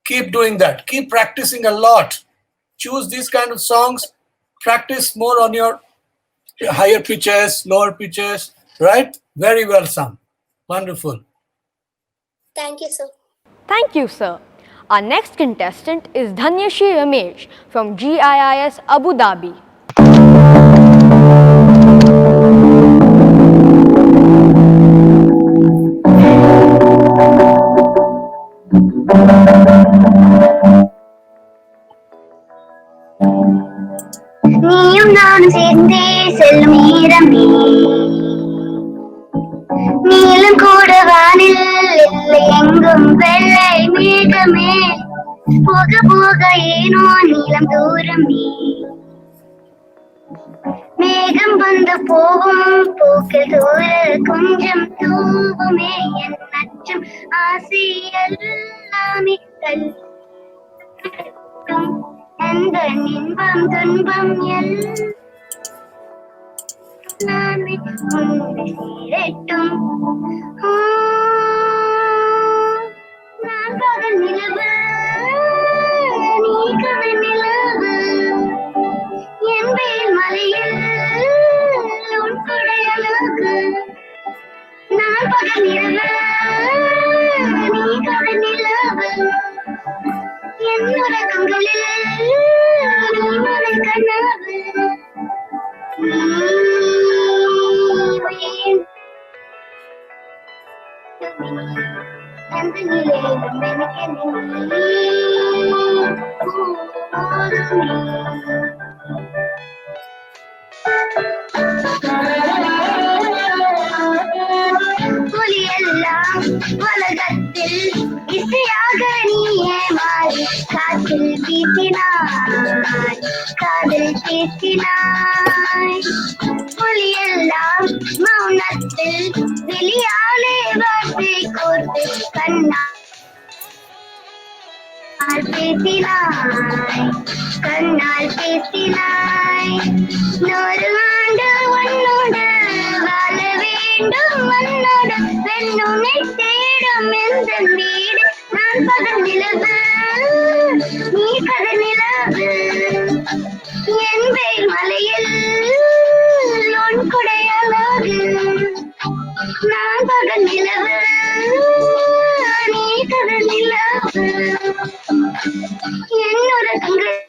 Keep doing that. Keep practicing a lot. Choose these kind of songs. Practice more on your higher pitches, lower pitches, right? Very well sung. Wonderful. Thank you, sir. Thank you, sir. Our next contestant is Dhanyashri Ramesh from GIIS Abu Dhabi. நீயும் நானும் சேர்ந்தே செல்லும் நேரமே நீளும் கூட வானில் இல்லை எங்கும் வெள்ளை மேகமே போக போக ஏனோ நீளம் தூரமே மேகம் வந்து போகும் போக்கில் தூரல் கொஞ்சம் தூவுமே என் அச்சம் ஆசை எல்லாமே கல்லும் எந்த இன்பம் துன்பம் எல்லாமே உன்னை சேரட்டும் நான் பகல் நிலவு நீ கதை நிலவு என் வெயில் மலையில் உன் கொடை அழகு நான் பகல் நிலவு நீ கதை நிலவு என் உலகங்களில் நீ மலை கனவு எந்த நிலையிலும் எனக்கு புலியெல்லாம் உலகத்தில் இசையாக நீயே மாறி காற்றில் வீசினாய் காதில் பேசினாய் புலியெல்லாம் மௌனத்தில் வெளியாலே வார்த்தை கோர்த்து கண்ணால் பேசினாய் கண்ணால் பேசினாய் 100 ஆண்டு உன்னோடு வாழ வேண்டும் மன்னோடு பெண்ணுமை தேடும் எந்த வீடு நான் பகல் நிலவு நீ கதை நிலவு என் வெயில் மலையில் உன் கொடை அழகு நான் பகல் நிலவு நீ கதை நிலவு என் உலகங்கள்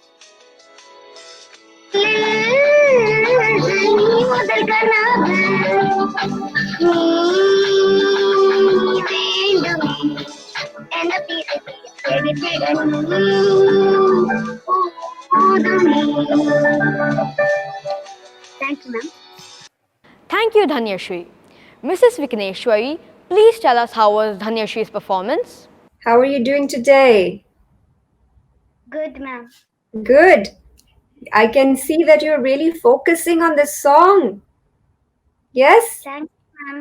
நீ முதல் கனவு நீ வேண்டுமே எந்த பீசை Thank you, ma'am. Thank you, Dhanyashri. Mrs. Vikneshwari, please tell us how was Dhanyashri's performance? How are you doing today? Good, ma'am. Good. I can see that you're really focusing on the song. Yes? Thank you, ma'am.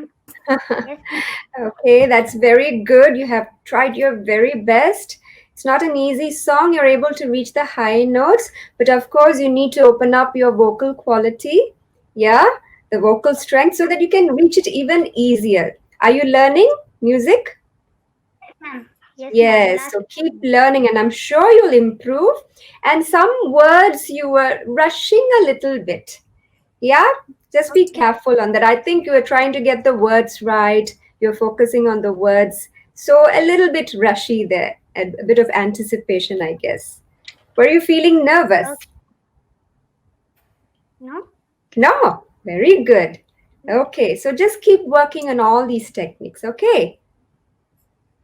Okay, that's very good. You have tried your very best. It's not an easy song. You're able to reach the high notes, but of course, you need to open up your vocal quality. Yeah, the vocal strength so that you can reach it even easier. Are you learning music? Ma'am. Yes, ma'am. Yes, so keep learning, and I'm sure you'll improve. And some words you were rushing a little bit. Yeah, just be careful on that. I think you were trying to get the words right. You're focusing on the words. So a little bit rushy there, a bit of anticipation, I guess. Were you feeling nervous? No? No, very good. Okay, so just keep working on all these techniques, okay?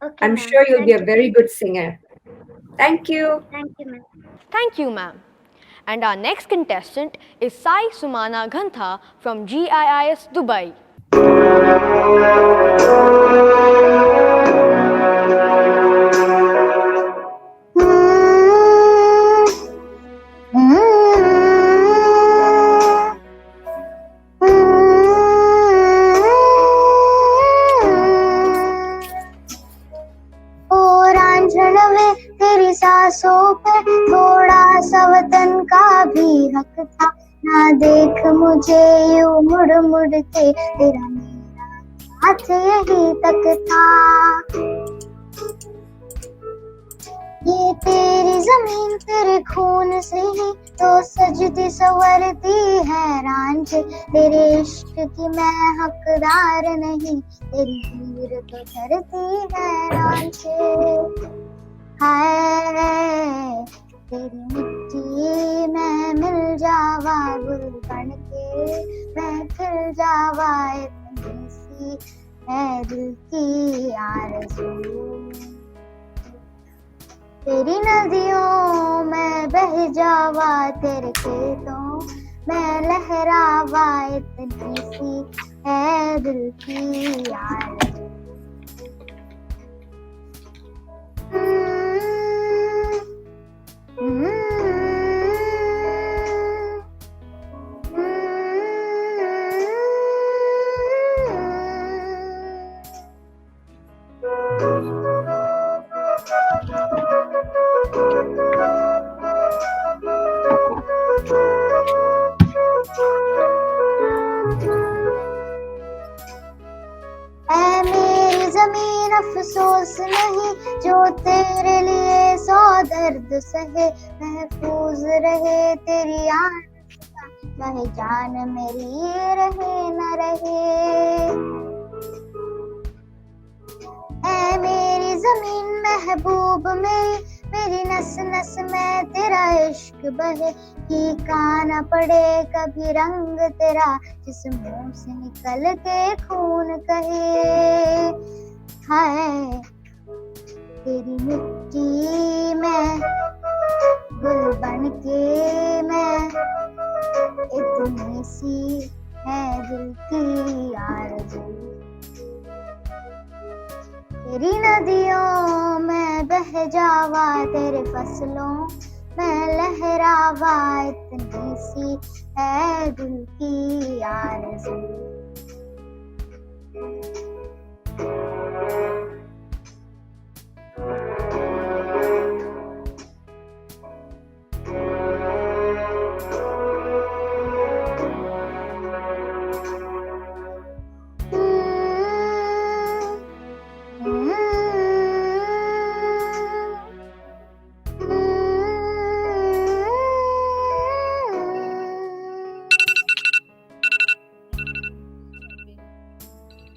Okay, I'm ma'am. sure you'll be a Thank you. very good singer. Thank you. Thank you, ma'am. Thank you, ma'am. And our next contestant is Sai Sumana Ghantha from GIIS Dubai. ओ रांझण में तेरी सांसों पे थोड़ा सा वतन का भी हक था। ना देख मुझे यूं मुड़ मुड़ के, तेरा मेरा साथ यही तक था। ये तेरी जमीन तेरे खून से ही तो सजती संवरती है रांझे। तेरे इश्क की मैं हकदार नहीं, तेरी हीर तो धरती है रांझे। हाय तेरी मिट्टी में मिल जावा, गुल बन के मैं खिल जावा, इतनी सी है दिल की आरज़ू। तेरी नदियों में बह जावा, तेरे खेतों में लहरावा, इतनी सी है दिल की आरज़ू। ऐ मेरी जमीन अफसोस नहीं, जो तेरे लिए सौ दर्द सहे। महफूज रहे तेरी आन का, चाहे जान मेरी रहे न रहे। ऐ मेरी जमीन महबूब मेरी नस नस में तेरा इश्क बहे। फीका न पड़े कभी रंग तेरा, जिस मुंह से निकल के खून कहे। हाय तेरी मिट्टी में गुल बन के मैं, इतनी सी है दिल की आरज़ू। तेरी नदियों में बह जावा, तेरे फसलों में लहरावा, इतनी सी है दिल की आरज़ू।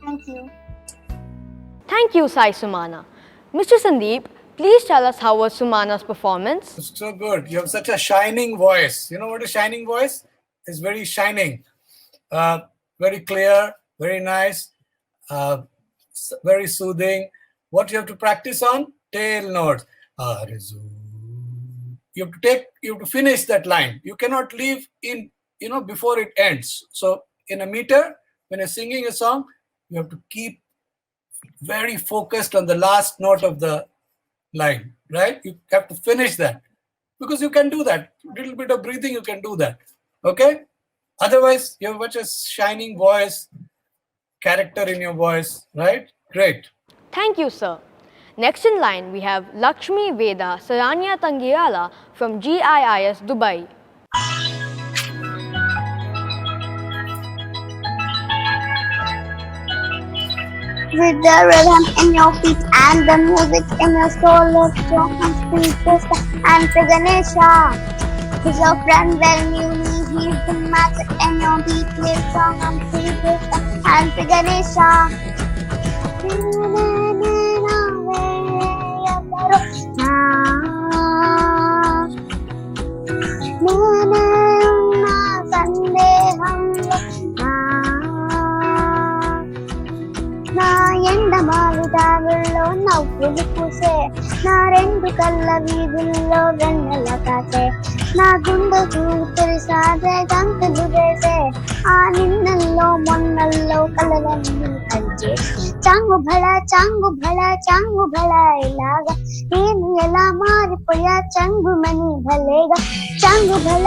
Thank you. Thank you, Sai Sumana. Mr. Sandeep, please tell us how was Sumana's performance? It's so good. You have such a shining voice. You know what a shining voice? It's very shining, very clear, very nice, very soothing. What you have to practice on? Tail notes. You have to finish that line. You cannot leave in, before it ends. So in a meter, when you're singing a song, you have to keep very focused on the last note of the line, right? You have to finish that because you can do that. A little bit of breathing, you can do that. Okay? Otherwise, you have such a shining voice. character in your voice, right? Great. Thank you, sir. Next in line, we have Lakshmi Veda Saranya Tangirala from GIIS Dubai. With the rhythm in your feet and the music in your soul, lift your hands to Krishna and to Ganesha. He's your friend when you need, he's the magic in your beat, lift your hands to Krishna and to Ganesha. నా ఎండమావి దాగుల్లో నవ్వులు పూసే, నా రెండు కళ్ళ వీధుల్లో వెన్నెల కాసే, నా గుండె కూతురి సాగే గంతులు వేసే, ఆ నిన్నల్లో మొన్నల్లో కలలన్నీ కలిచే, చాంగు భళ చాంగు భళ ఇలాగా నేను ఎలా మారిపోయా చంగుమని భలేగా, చాంగు భళ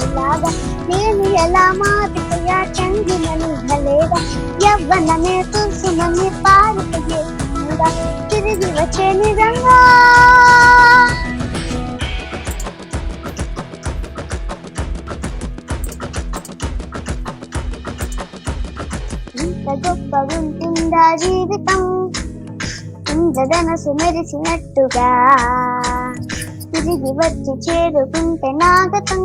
ఇలాగా నేను ఎలా మారిపోయా చంగుమని భలేగా, యవ్వనమే తులసుమని పారిపోయే తిరిగి వచ్చే నిజంగా. ఇంత గొప్పగుంటుందా జీవితం, ఇంద్రధనసు మెరిసినట్టుగా, తిరిగి వచ్చి చేరుకుంటే నాగతం,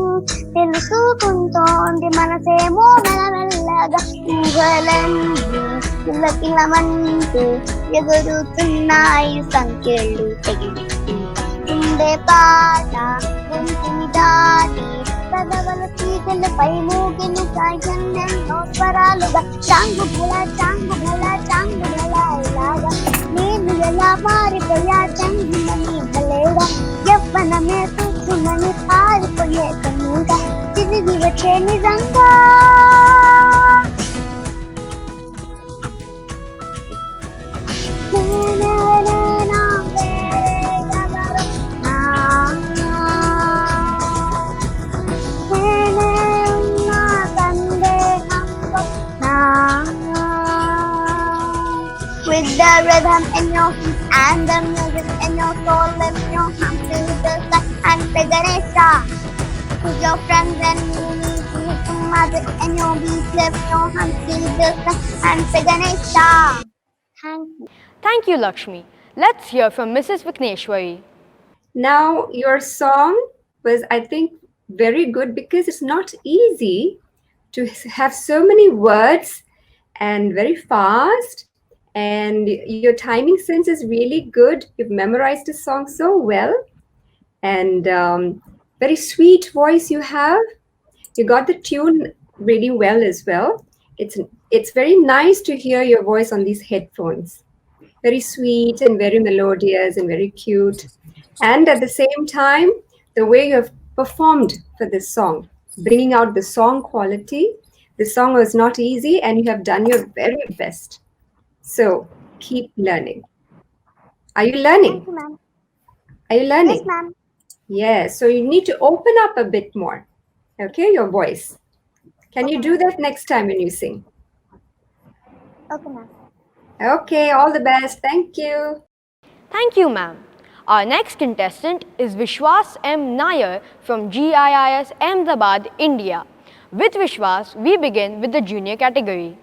తెలుసుకుంటోంది మనసేమో మెల్లమెల్లగా, ఊహలన్నీ కిలకిలమంటూ ఎగురుతున్నాయి సంఖ్యలు తెగిలిస్తూ, ఉండే పాట గొంతుని దాటి పెదవుల తీగలపై మూగిన ఎన్నెన్నో స్వరాలుగా, చాంగు భళ ఇలాగా నేను ఎలా మారిపోయా చంగుమని భలేగా, యవ్వనమే తులసుమని పారిపోయే కన్నుగా, తిరిగి వచ్చే నిజంగా. With the rhythm in your feet and the music in your soul, lift your hands to the sky and to Ganesha. Who's your friend when you need to hit the magic in your beat, lift your hands to the sky and to Ganesha. Thank you. Thank you, Lakshmi. Let's hear from Mrs. Vikneshwari. Now, your song was, I think, very good because it's not easy to have so many words and very fast. And your timing sense is really good. You've memorized the song so well. And very sweet voice you have. You got the tune really well as well. It's very nice to hear your voice on these headphones. Very sweet and very melodious and very cute. And at the same time, the way you have performed for this song, bringing out the song quality. The song was not easy and you have done your very best. So keep learning. Are you learning? Thank you, ma'am. Are you learning? Yes, ma'am. Yes. So you need to open up a bit more. Okay, your voice. Can you do that next time when you sing? Okay, ma'am. Okay, all the best. Thank you. Thank you, ma'am. Our next contestant is Vishwas M. Nair from GIIS Ahmedabad, India. With Vishwas, we begin with the junior category.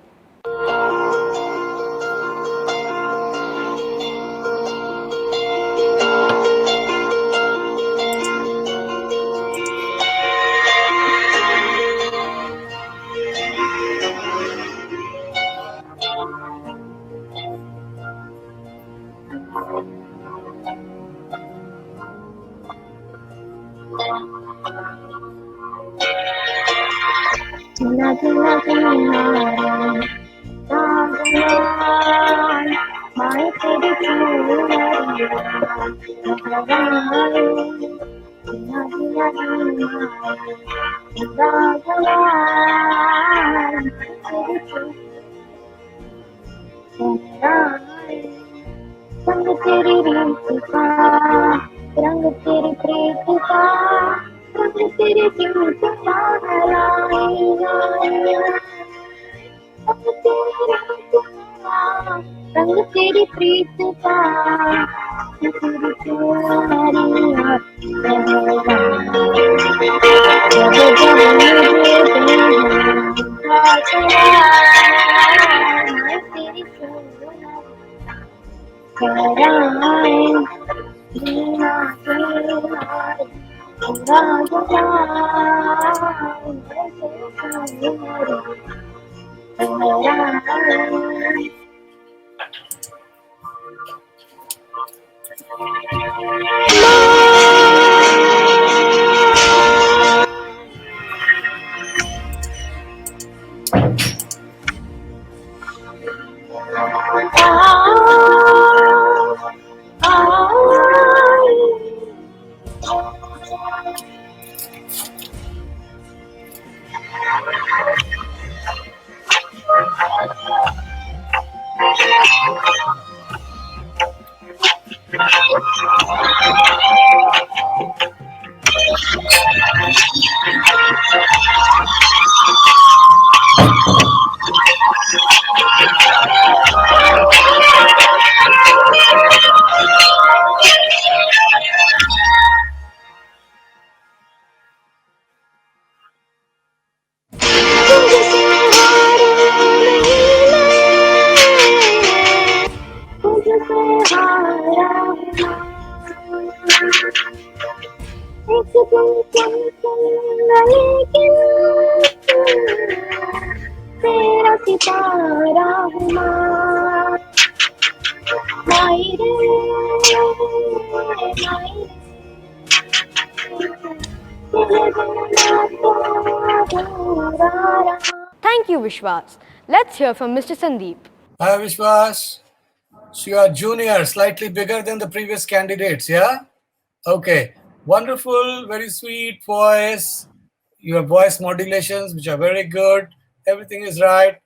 रंग तेरी रीत का, रंग तेरी प्रीत का, रंग तेरी जीत का है लाई लाई। रंग तेरी प्रीत का मैं तेरी प्यारी और जब जब मुझे मैं तेरी कराए जीना तेरा सितारा हूँ माई रे Thank you, Vishwas. Let's hear from Mr. Sandeep. Hi, Vishwas. So you are junior, slightly bigger than the previous candidates, yeah? Okay. Wonderful, very sweet voice. Your voice modulations, which are very good. Everything is right.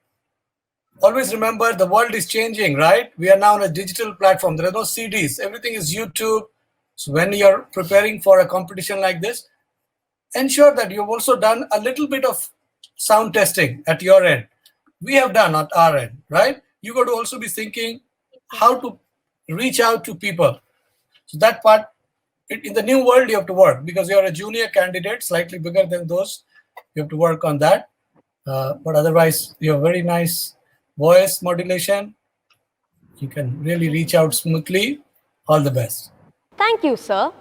Always remember, the world is changing, right? We are now on a digital platform. There are no CDs. Everything is YouTube. So when you're preparing for a competition like this, ensure that you've also done a little bit of sound testing at your end. We have done at our end, right? You got to also be thinking how to reach out to people. So that part, in the new world, you have to work because you're a junior candidate, slightly bigger than those. You have to work on that. But otherwise, you have very nice voice modulation. You can really reach out smoothly. All the best. Thank you, sir.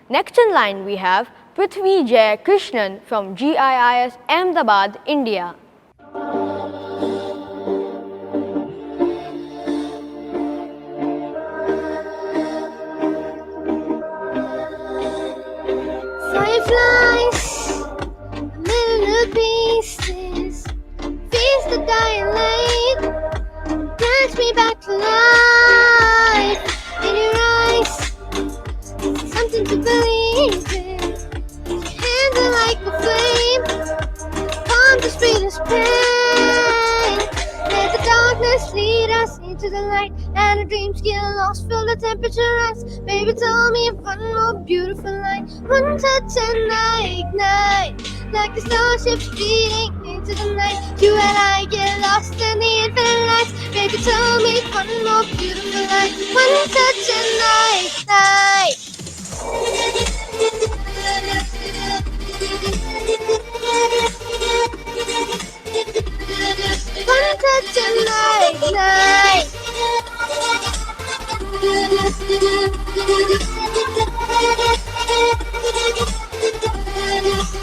Next in line, we have Prithvi Jay Krishnan from GIIS Ahmedabad, India. Fireflies, little pieces, feast the dying light, dance me back to life. In your eyes, something to believe in. Hands are like a flame, calm the sweetest pain. Let the darkness lead us into the light, and our dreams get lost, feel the temperature rise. Baby, tell me one more beautiful line. One touch and I ignite, like the starships speeding into the night. You and I get lost in the infinite lights. Baby, tell me one more beautiful line. One touch and I ignite. One touch and I ignite.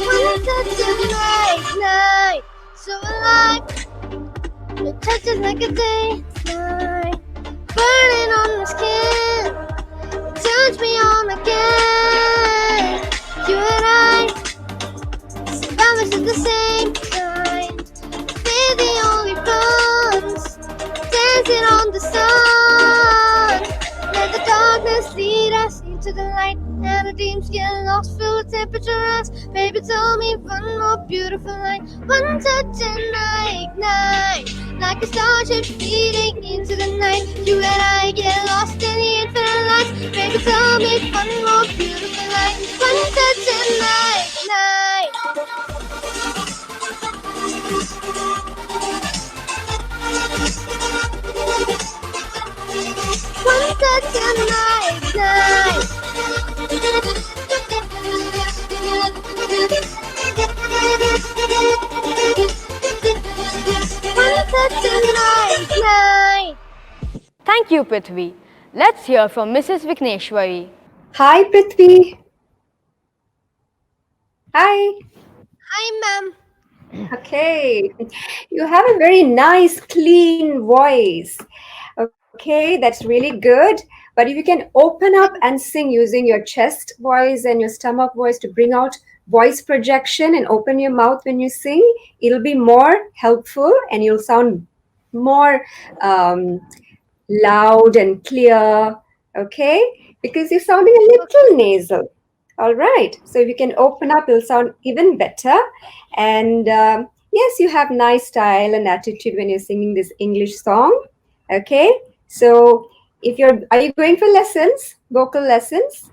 One touch and I ignite. So alive, your touch is like a day night, burning on my skin. Touch me on again. You and I, promise is the same kind. We're the only ones dancing on the sun. Let the darkness lead us into the light, and our dreams get lost, feel the temperature rise. Baby, tell me one more beautiful line. One touch and I ignite, like a starship speeding into the night. You and I get lost in the infinite lights. Baby, tell me one more beautiful line. One touch and I ignite. Thank you, Prithvi. Let's hear from Mrs. Vikneshwari. Hi, Prithvi. Hi. Hi, ma'am. Okay. You have a very nice, clean voice. Okay, that's really good. But if you can open up and sing using your chest voice and your stomach voice to bring out voice projection and open your mouth when you sing, it'll be more helpful and you'll sound more loud and clear. Okay, because you're sounding a little nasal. All right. So if you can open up, it'll sound even better. And yes, you have nice style and attitude when you're singing this English song. Okay. So are you going for lessons, vocal lessons,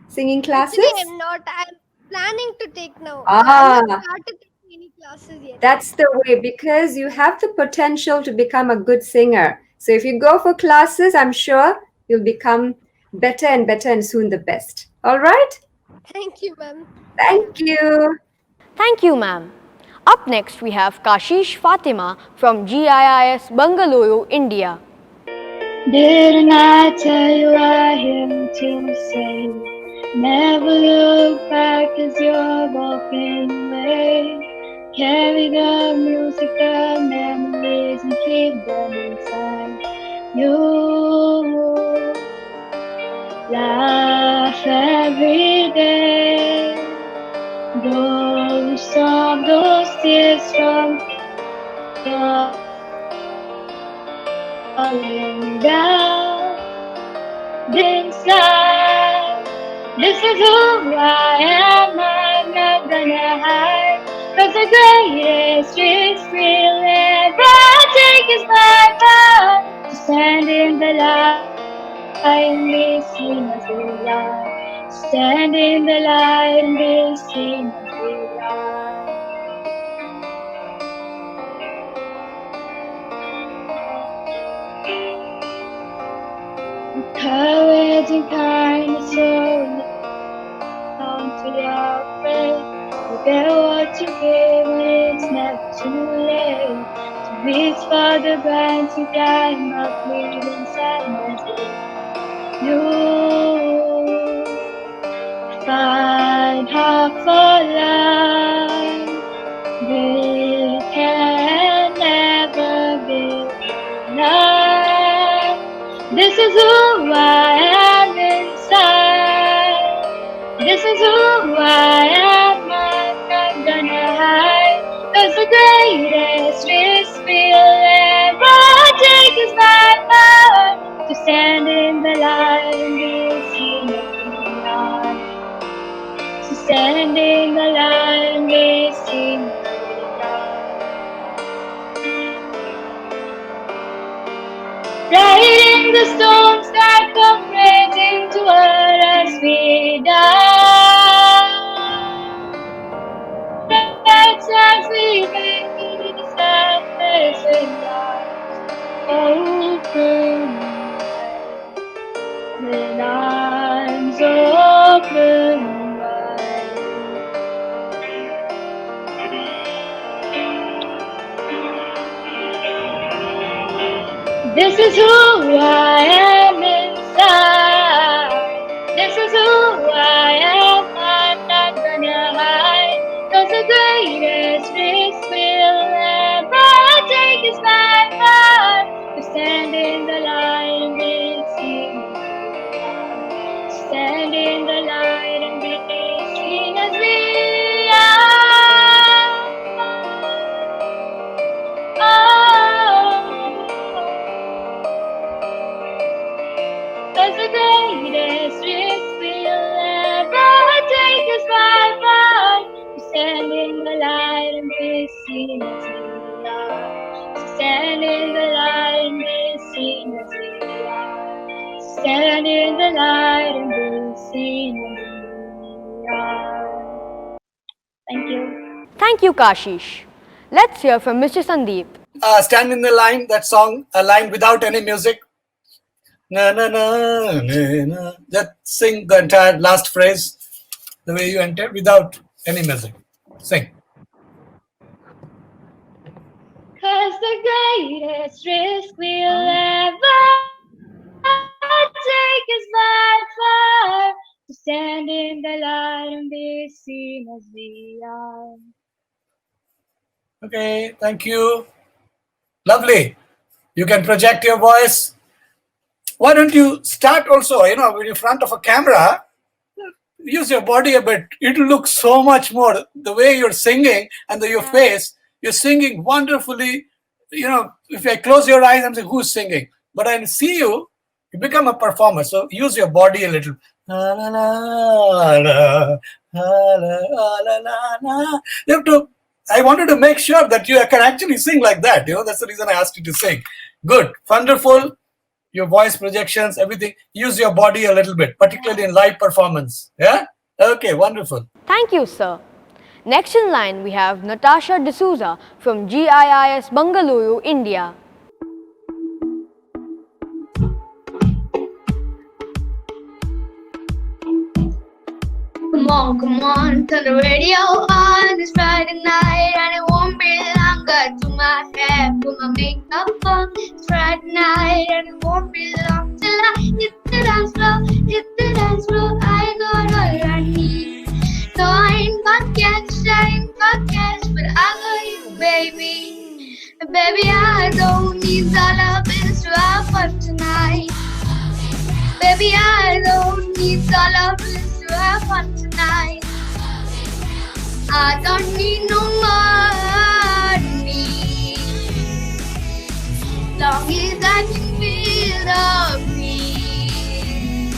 singing classes? Actually, I'm not. I'm planning to take now. I Ah, haven't started taking any classes yet. that's the way because you have the potential to become a good singer. So if you go for classes, I'm sure you'll become better and soon the best. All right. Thank you, ma'am. Thank you. Thank you, ma'am. Up next, we have Kashish Fatima from GIIS Bangalore, India. Didn't I tell you I am to say, never look back as you're walking away. Carry the music, the memories, and keep them inside you. Laugh every day. Those of those tears from falling down. Inside, this is who I am. I'm not gonna hide. 'Cause the greatest risk we'll ever take is my power to stand in the light and be seen as we are. Stand in the light and be seen as we are. Courage and kindness, so long to your faith. You get what you give, and it's never too late to reach for the branch and climb up, leaving sadness. You fight hard for life. We can never be enough. This is who I am inside. This is who I am. I'm not gonna hide. 'Cause the greatest risk we'll ever take is my power to stand in the light and be seen as we are. To stand in the light and be seen as we are. Writing the storms that come raging toward us we die. That's as we face that facing light. Open wide, with arms open wide. This is who I am inside. This is who I am. I'm not gonna hide. 'Cause the greatest risk we'll ever take is my part to stand in the light and be seen. Stand in the light and be seen as we are. Cause the greatest risk we'll ever take is my part to stand in the light and be seen as we are. To stand in the light and be seen as we are. Stand in the light and be seen as we are. Thank you. Thank you, Kashish. Let's hear from Mr. Sandeep. Stand in the line, that song, a line without any music. Na, na, na, na, na. Just sing the entire last phrase the way you entered without any music. Sing. 'Cause the greatest risk we'll ever Okay, thank you. Lovely. You can project your voice. Why don't you start also, when you're in front of a camera, use your body a bit. It will look so much more. The way you're singing and your face, you're singing wonderfully. If I close your eyes, I'm saying, who's singing? But I see you, you become a performer. So use your body a little. La, la, la, la, la, la, la, la. You have to. I wanted to make sure that you can actually sing like that. That's the reason I asked you to sing. Good, wonderful. Your voice projections, everything. Use your body a little bit, particularly in live performance. Yeah? Okay, wonderful. Thank you, sir. Next in line, we have Natasha D'Souza from GIIS Bangalore, India. Come on, turn the radio on. It's Friday night and it won't be long. Got to my hair, put my makeup on. It's Friday night and it won't be long till I hit the dance floor, hit the dance floor. I got all I need. No, I ain't got cash, but I got you, baby. Baby, I don't need dollar bills to have fun tonight. Baby, I don't need dollar bills to have fun tonight. I don't need no money, long as I can feel the beat.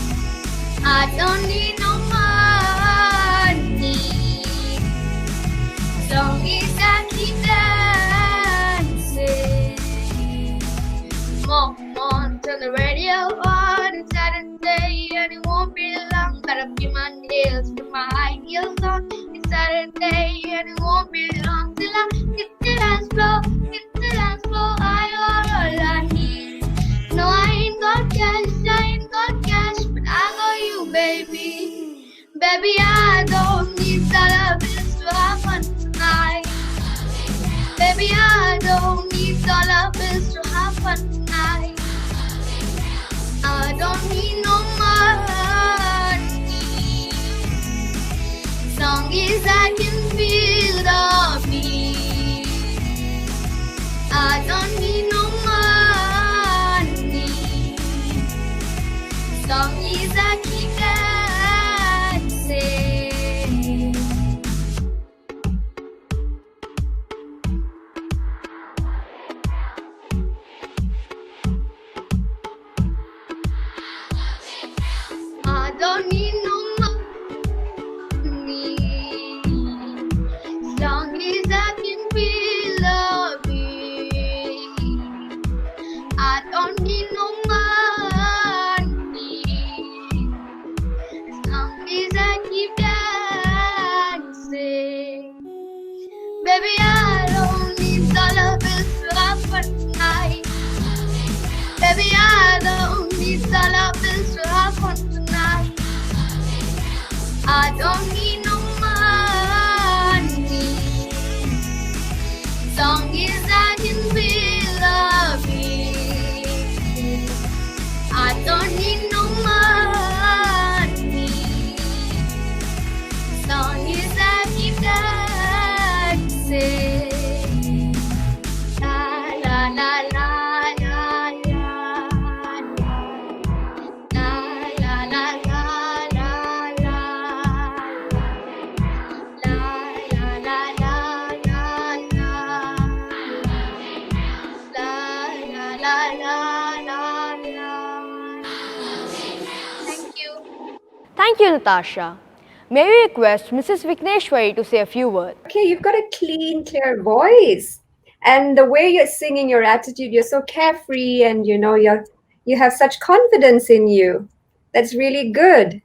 I don't need no money, long as I keep dancing. Come on, turn the radio on. It's Saturday and it won't be long. Gotta put my nails, put my high heels on. It's Saturday and it won't be long till I hit the dance floor, hit the dance floor. I got all I need. No, I ain't got cash, but I got you, baby. Baby, I don't need dollar bills to have fun tonight. Baby, I don't need dollar bills to have fun tonight. I don't need no money, long as I can feel the beat. I don't need no money, long as I keep dancing. I don't need no money, as long as I can feel the beat. I don't need no money, as long as I keep dancing. Baby, I don't need dollar bills to have fun tonight. Baby, I don't need dollar bills to have fun tonight. I don't need no money, long as I can feel the beat. I don't need no money, long as I keep dancing. La la la la. Thank you, Natasha. May we request Mrs. Vikneshwari to say a few words? Okay, you've got a clean, clear voice. And the way you're singing, your attitude, you're so carefree and you have such confidence in you. That's really good.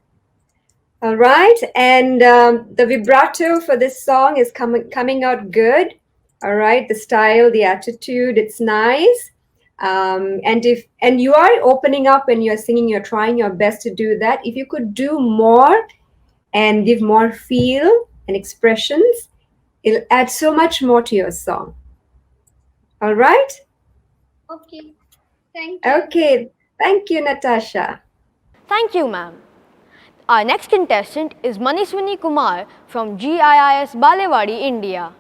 All right. And the vibrato for this song is coming out good. All right. The style, the attitude, it's nice. And you are opening up when you're singing, you're trying your best to do that. If you could do more and give more feel and expressions, it'll add so much more to your song. All right? Okay. Thank you. Okay. Thank you, Natasha. Thank you, ma'am. Our next contestant is Maniswini Kumar from GIIS Balewadi, India.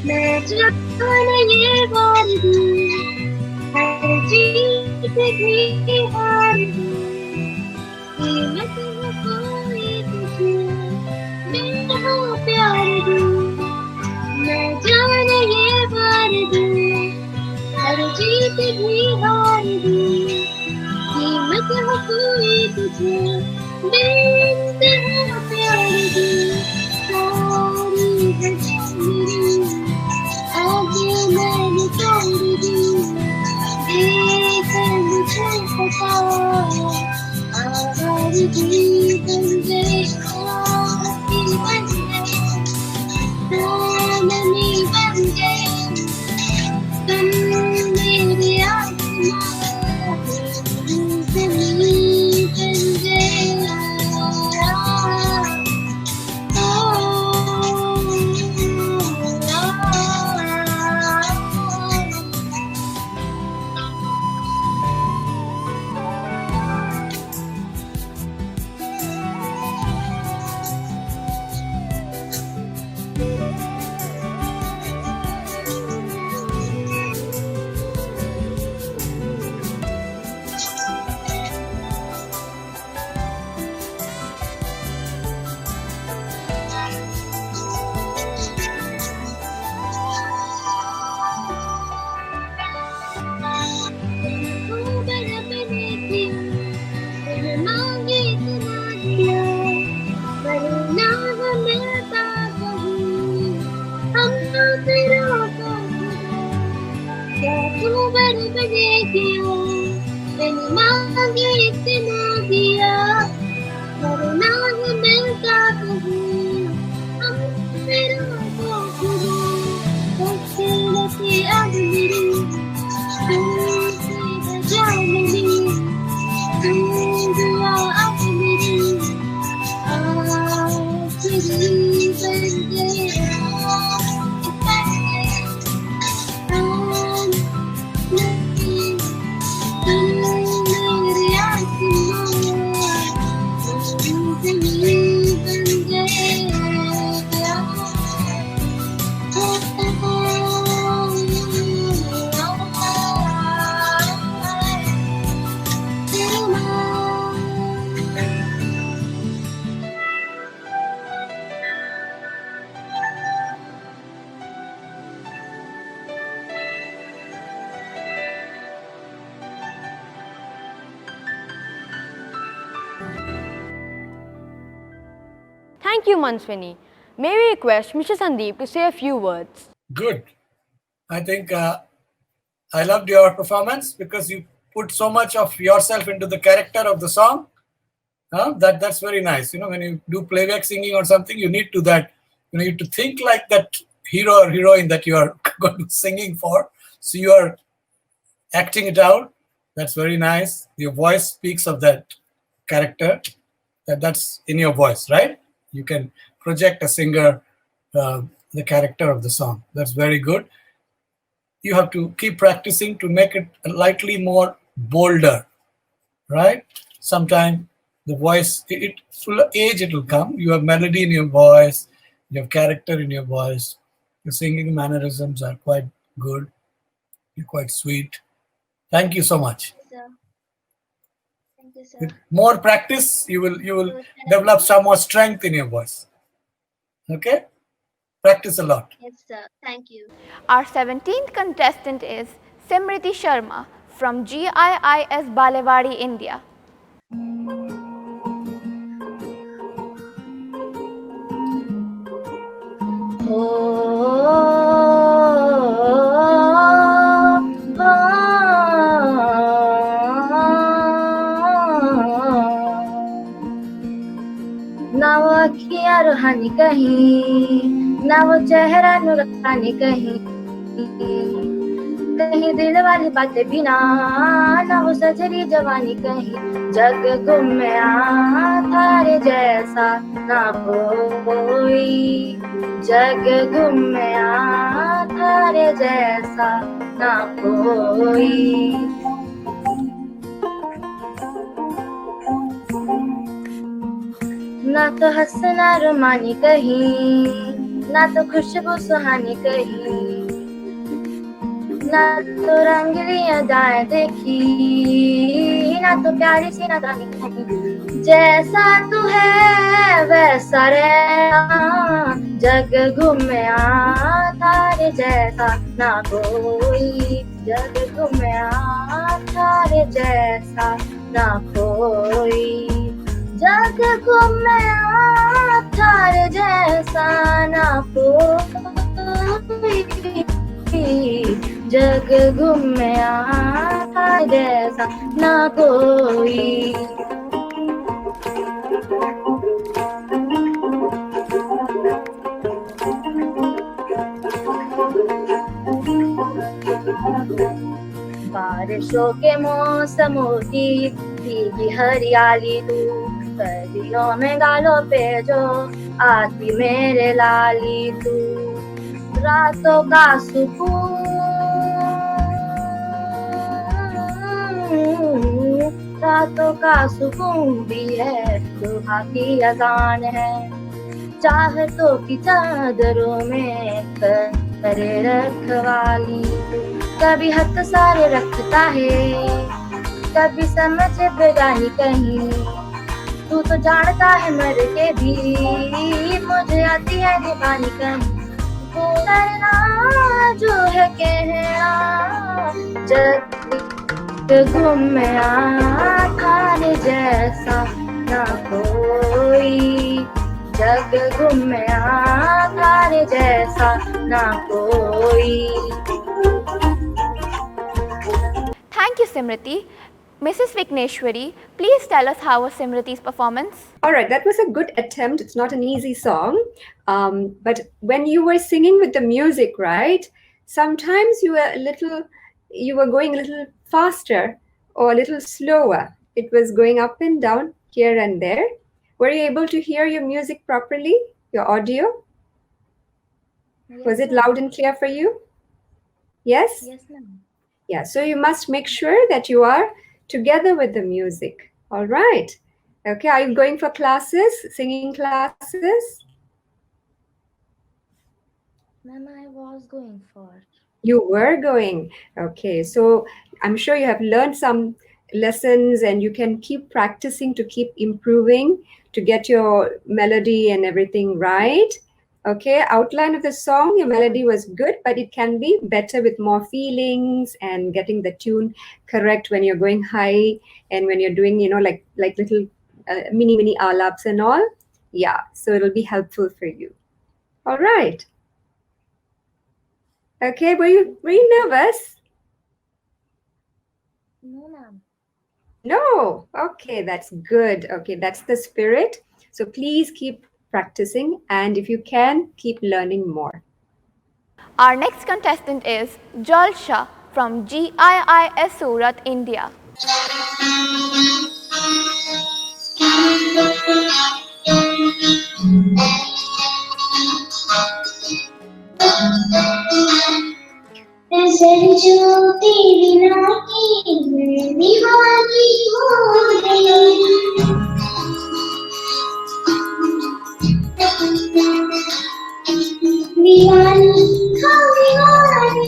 मैं जाने ये बार दूं, हर जीत भी हार दूं, कीमत हो कोई तुझे, मैं हो प्यार दूं, मैं जाने ये बार दूं, हर जीत भी हार दूं, कीमत हो कोई तुझे, बेइंतहा प्यार दूं, सारी मेरी आगे मैंने तोड़ दी, देख मुझे पता, आवाज़ी बन गई, आवाज़ी बन गई, दामनी बन गई, तुम मेरे आसमां, ज़मीन बन गई। Thank you, Manswini. May we request Mr. Sandeep to say a few words? Good. I think I loved your performance because you put so much of yourself into the character of the song. That's very nice. You know, when you do playback singing or something, you need to you need to think like that hero or heroine that you are going to be singing for. So you are acting it out. That's very nice. Your voice speaks of that character. That's in your voice, right? You can project a singer, the character of the song. That's very good. You have to keep practicing to make it slightly more bolder, right? Sometime the voice, full age it will come. You have melody in your voice, you have character in your voice. Your singing mannerisms are quite good. You're quite sweet. Thank you so much. Thank you, sir. With more practice, you will develop some more strength in your voice. Okay? Practice a lot. Yes, sir. Thank you. Our 17th contestant is Simriti Sharma from GIIS Balewadi, India. ना वो अखियाँ रूहानी कहीं, ना वो चेहरा नूरानी कहीं, कहीं दिल वाली बातें बिना, ना वो सजरी जवानी कहीं, जग गुम्या थारे जैसा ना कोई, जग गुम्या थारे जैसा ना कोई। ना तो हंसना रुमानी कहीं, ना तो खुशबू सुहानी कहीं, ना तो रंगली अदाएं देखी, ना तो प्यारी सी नादानी कहीं। जैसा तू है वैसा रहना, जग घूमया थारे जैसा ना कोई। जग घूमया थारे जैसा ना कोई। जग घूमया थारे जैसा ना कोई। जग घूमया थारे जैसा ना कोई। बारिशों के मौसमों की भीगी हरियाली तू, सर्दियों में गालों पे जो आती मेरे लाली तू। रातों का सुकून, रातों का सुकून भी है, सुबह की अजान है। चाहतों की चादरों में करे रखवाली तू। कभी हक सारे रखता है, कभी समझ बेगानी कहीं। तू तो जानता है मर के भी मुझे आती है निभानी कहीं। वो करना जो है कहना, जग घूमया थारे जैसा ना कोई। जग घूमया थारे जैसा ना कोई। Thank you, Simriti. Mrs. Vigneshwari, please tell us how was Simriti's performance? All right, that was a good attempt. It's not an easy song. But when you were singing with the music, right, sometimes you were going a little faster or a little slower. It was going up and down here and there. Were you able to hear your music properly, your audio? Yes, Was it ma'am. loud and clear for you? Yes? Yes, ma'am. Yeah, so you must make sure that you are together with the music. All right. Okay, are you going for classes, singing classes? Ma'am, I was going for. You were going. Okay, so I'm sure you have learned some lessons and you can keep practicing to keep improving to get your melody and everything right. Okay, outline of the song, your melody was good, but it can be better with more feelings and getting the tune correct when you're going high and when you're doing, like little mini alaps and all. Yeah, so it'll be helpful for you. All right. Okay, were you nervous? No, ma'am. No. Okay, that's good. Okay, that's the spirit. So please keep practicing, and if you can, keep learning more. Our next contestant is Jalsha from GIIS Surat, India. नजर जो तेरी लागी मैं दीवानी हो गई। दीवानी हाँ दीवानी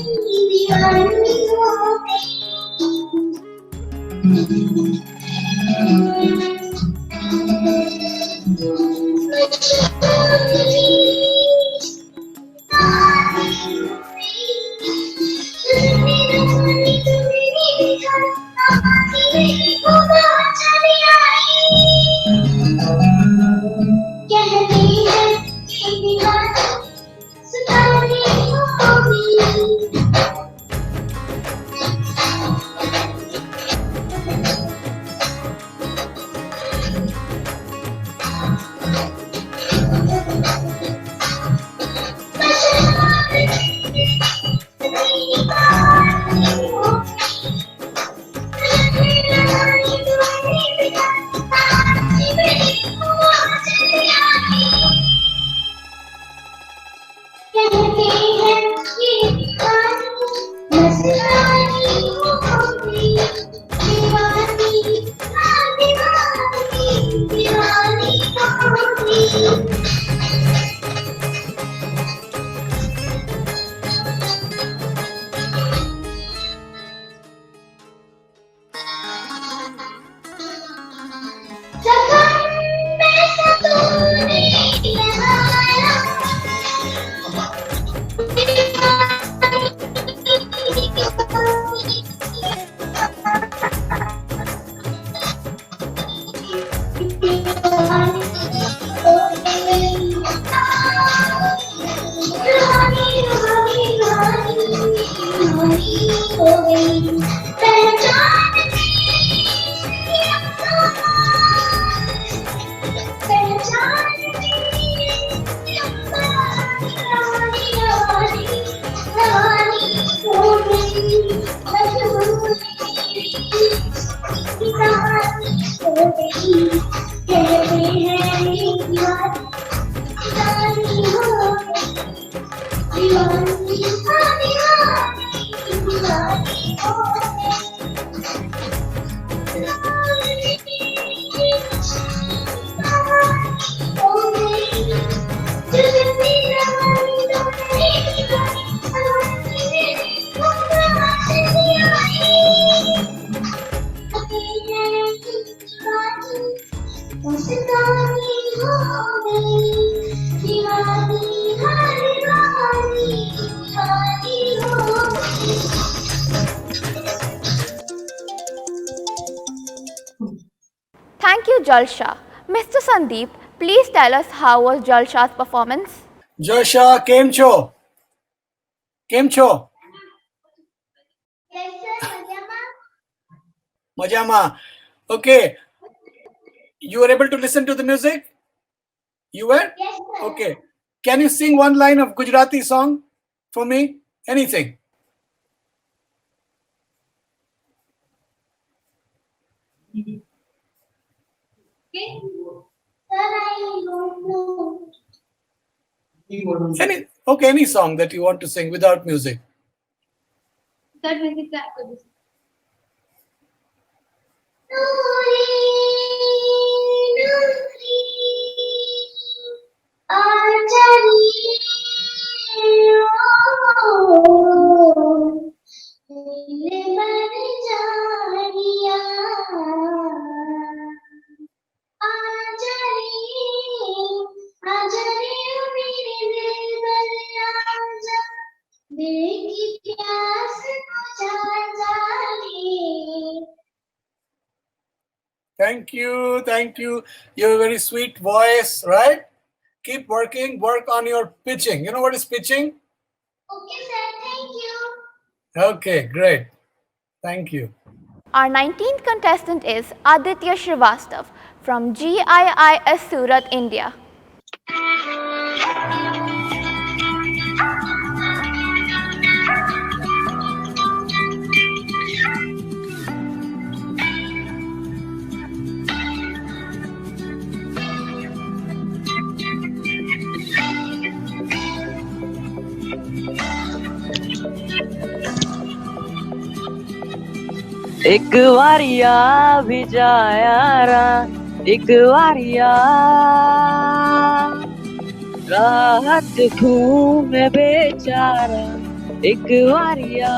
दीवानी हो गई। Thank you, Jalsha. Mr. Sandeep, please tell us how was Jalsha's performance? Joshua, Kem Cho? Kem Cho? Majama. Okay. You were able to listen to the music? You were? Yes, sir. Okay. Can you sing one line of Gujarati song for me? Anything? Any song that you want to sing without music. Thank you, thank you. You have a very sweet voice, right? Keep working, work on your pitching. You know what is pitching? Okay, sir. Thank you. Okay, great. Thank you. Our 19th contestant is Aditya Srivastav from GIIS Surat, India. एक वारिया भी जा यारा, एक वारिया राहत घूमे बेचारा, एक वारिया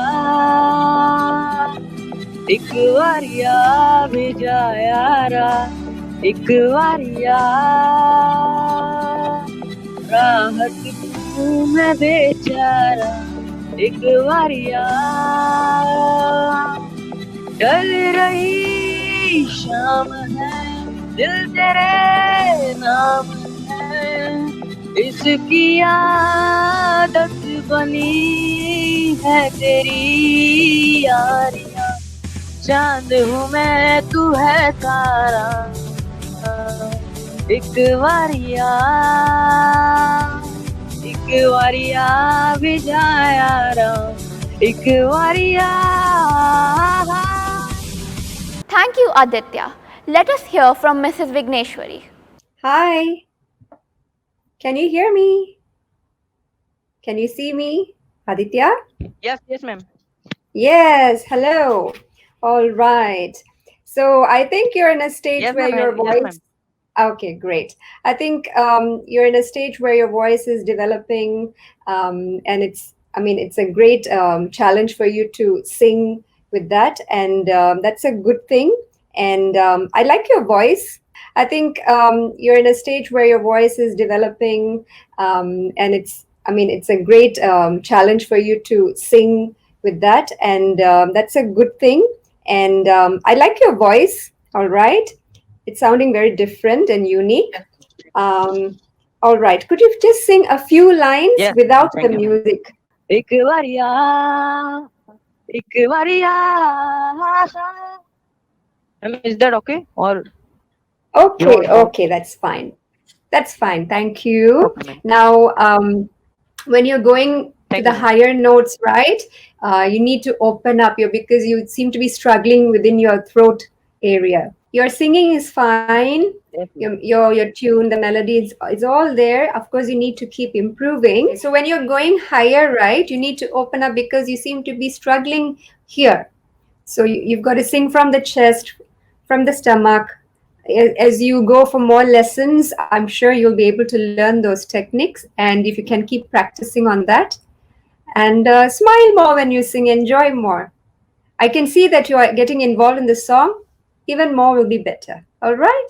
भी जा यारा, एक वारिया राहत घूमे बेचारा, एक वारिया ढल रही शाम है, दिल तेरे नाम है, इसकी आदत बनी है तेरी यारियां, चांद हूँ मैं तू है तारा, एक वारिया भी जा यारा, एक वारिया. Thank you, Aditya. Let us hear from Mrs. Vigneshwari. Hi. Can you hear me? Can you see me, Aditya? Yes, ma'am. Yes, hello. All right. So I think you're in a stage Yes, where ma'am. your Yes, voice. ma'am. Okay, great. I think you're in a stage where your voice is developing, and it's a great challenge for you to sing with that, and that's a good thing. And I like your voice. I think you're in a stage where your voice is developing, and it's a great challenge for you to sing with that, and that's a good thing. And I like your voice. All right. It's sounding very different and unique. All right. Could you just sing a few lines Yes, without the thank you, ma'am. music? एक वारिया. Is that okay? Or Okay. Okay. That's fine. That's fine. Thank you. Okay, ma'am. Now, when you're going to the higher notes, right? You need to open up because you seem to be struggling within your throat area. Your singing is fine. Your tune, the melody is all there. Of course, you need to keep improving. So when you're going higher, right, you need to open up because you seem to be struggling here. So you've got to sing from the chest, from the stomach. As you go for more lessons, I'm sure you'll be able to learn those techniques. And if you can keep practicing on that, and smile more when you sing, enjoy more. I can see that you are getting involved in the song. Even more will be better. All right?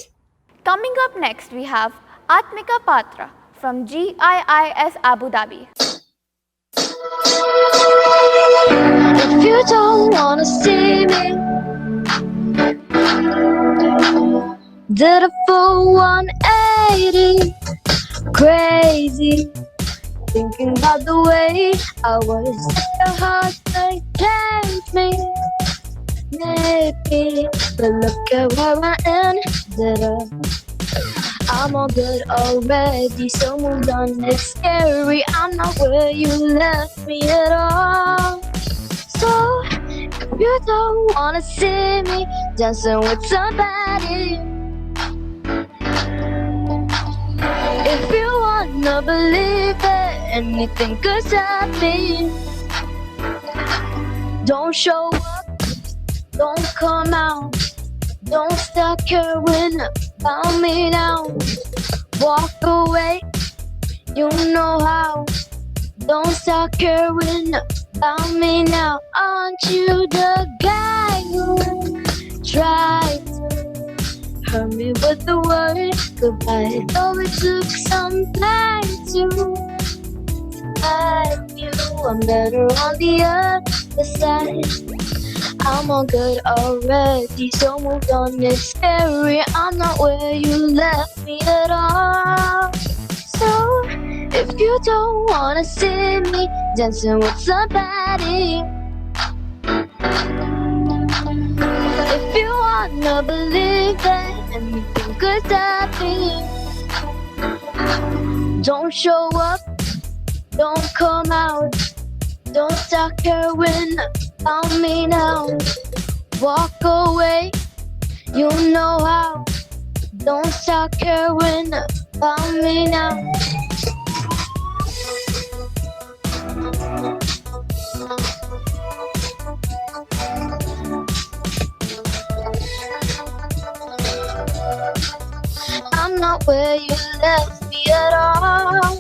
Coming up next, we have Atmika Patra from GIIS Abu Dhabi. If you don't wanna see me, did a full 180, crazy, thinking about the way I was. Your heart they changed me, maybe, but look at where I ended up. I'm all good already, so moved on. It's scary, I'm not where you left me at all. So if you don't wanna see me dancing with somebody, if you wanna believe that anything could stop me, don't show up, don't come out, don't start caring about me now. Walk away, you know how. Don't start caring about me now. Aren't you the guy who tried to hurt me with the word goodbye? Though it took some time to find you, I'm better on the other side. I'm all good already, so moved on. It's scary, I'm not where you left me at all. So if you don't wanna see me dancing with somebody, if you wanna believe that anything could stop me, don't show up, don't come out, don't start caring about me now. Walk away, you know how. Don't start caring about me now. I'm not where you left me at all.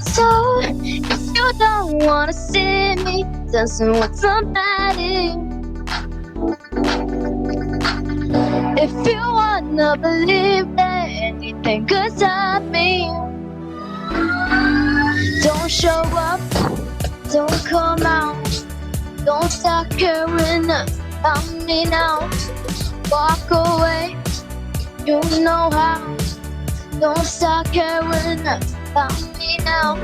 So if you don't wanna see me dancing with somebody, if you wanna believe that anything could stop me, don't show up, don't come out, don't start caring about me now. Walk away, you know how. Don't start caring about me now.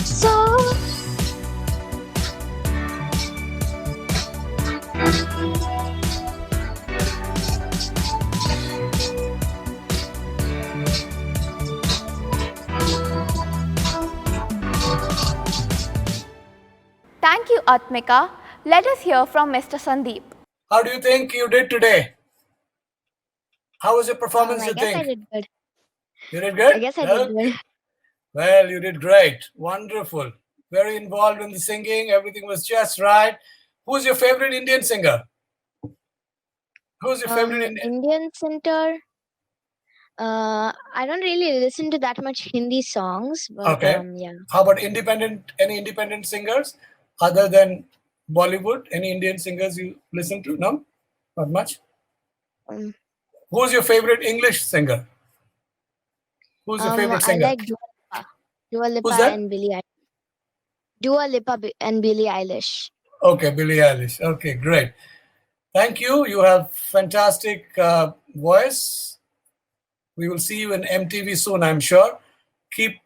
So Thank you, Atmika. Let us hear from Mr. Sandeep. How do you think you did today? How was your performance, I you guess think? I did good. You did good? I guess I did good. Well, you did great. Wonderful. Very involved in the singing. Everything was just right. Who's your favorite Indian singer? Who's your favorite Indian? Indian Center. I don't really listen to that much Hindi songs, but Okay. yeah. How about independent? Any independent singers other than Bollywood? Any Indian singers you listen to? No, not much. Um, Who's your favorite English singer? Who's your favorite I singer? like Dua Lipa Who's that? and Dua Lipa and Billie Eilish. Okay, Billie Eilish. Okay, great. Thank you. You have fantastic voice. We will see you in MTV soon, I'm sure. Keep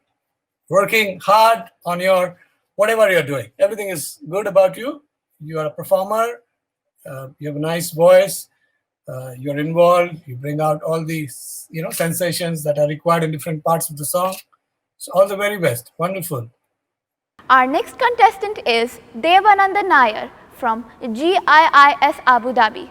working hard on your whatever you're doing. Everything is good about you. You are a performer. You have a nice voice. You're involved. You bring out all these, sensations that are required in different parts of the song. So all the very best. Wonderful. Our next contestant is Devananda Nair from GIIS Abu Dhabi.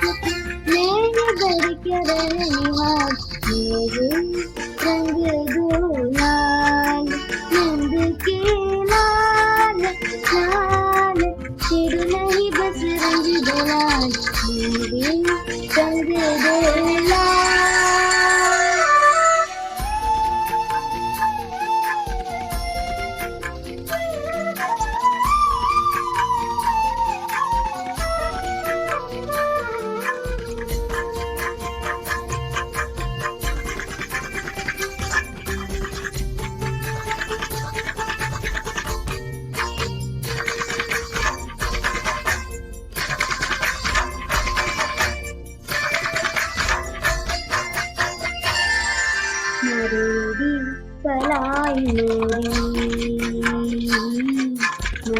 मेरे घर के रहनिहार मेरे रंग दो लाल नंद के लाल लाल चिड़ नहीं बस रंग दो लाल मेरे रंग दो लाल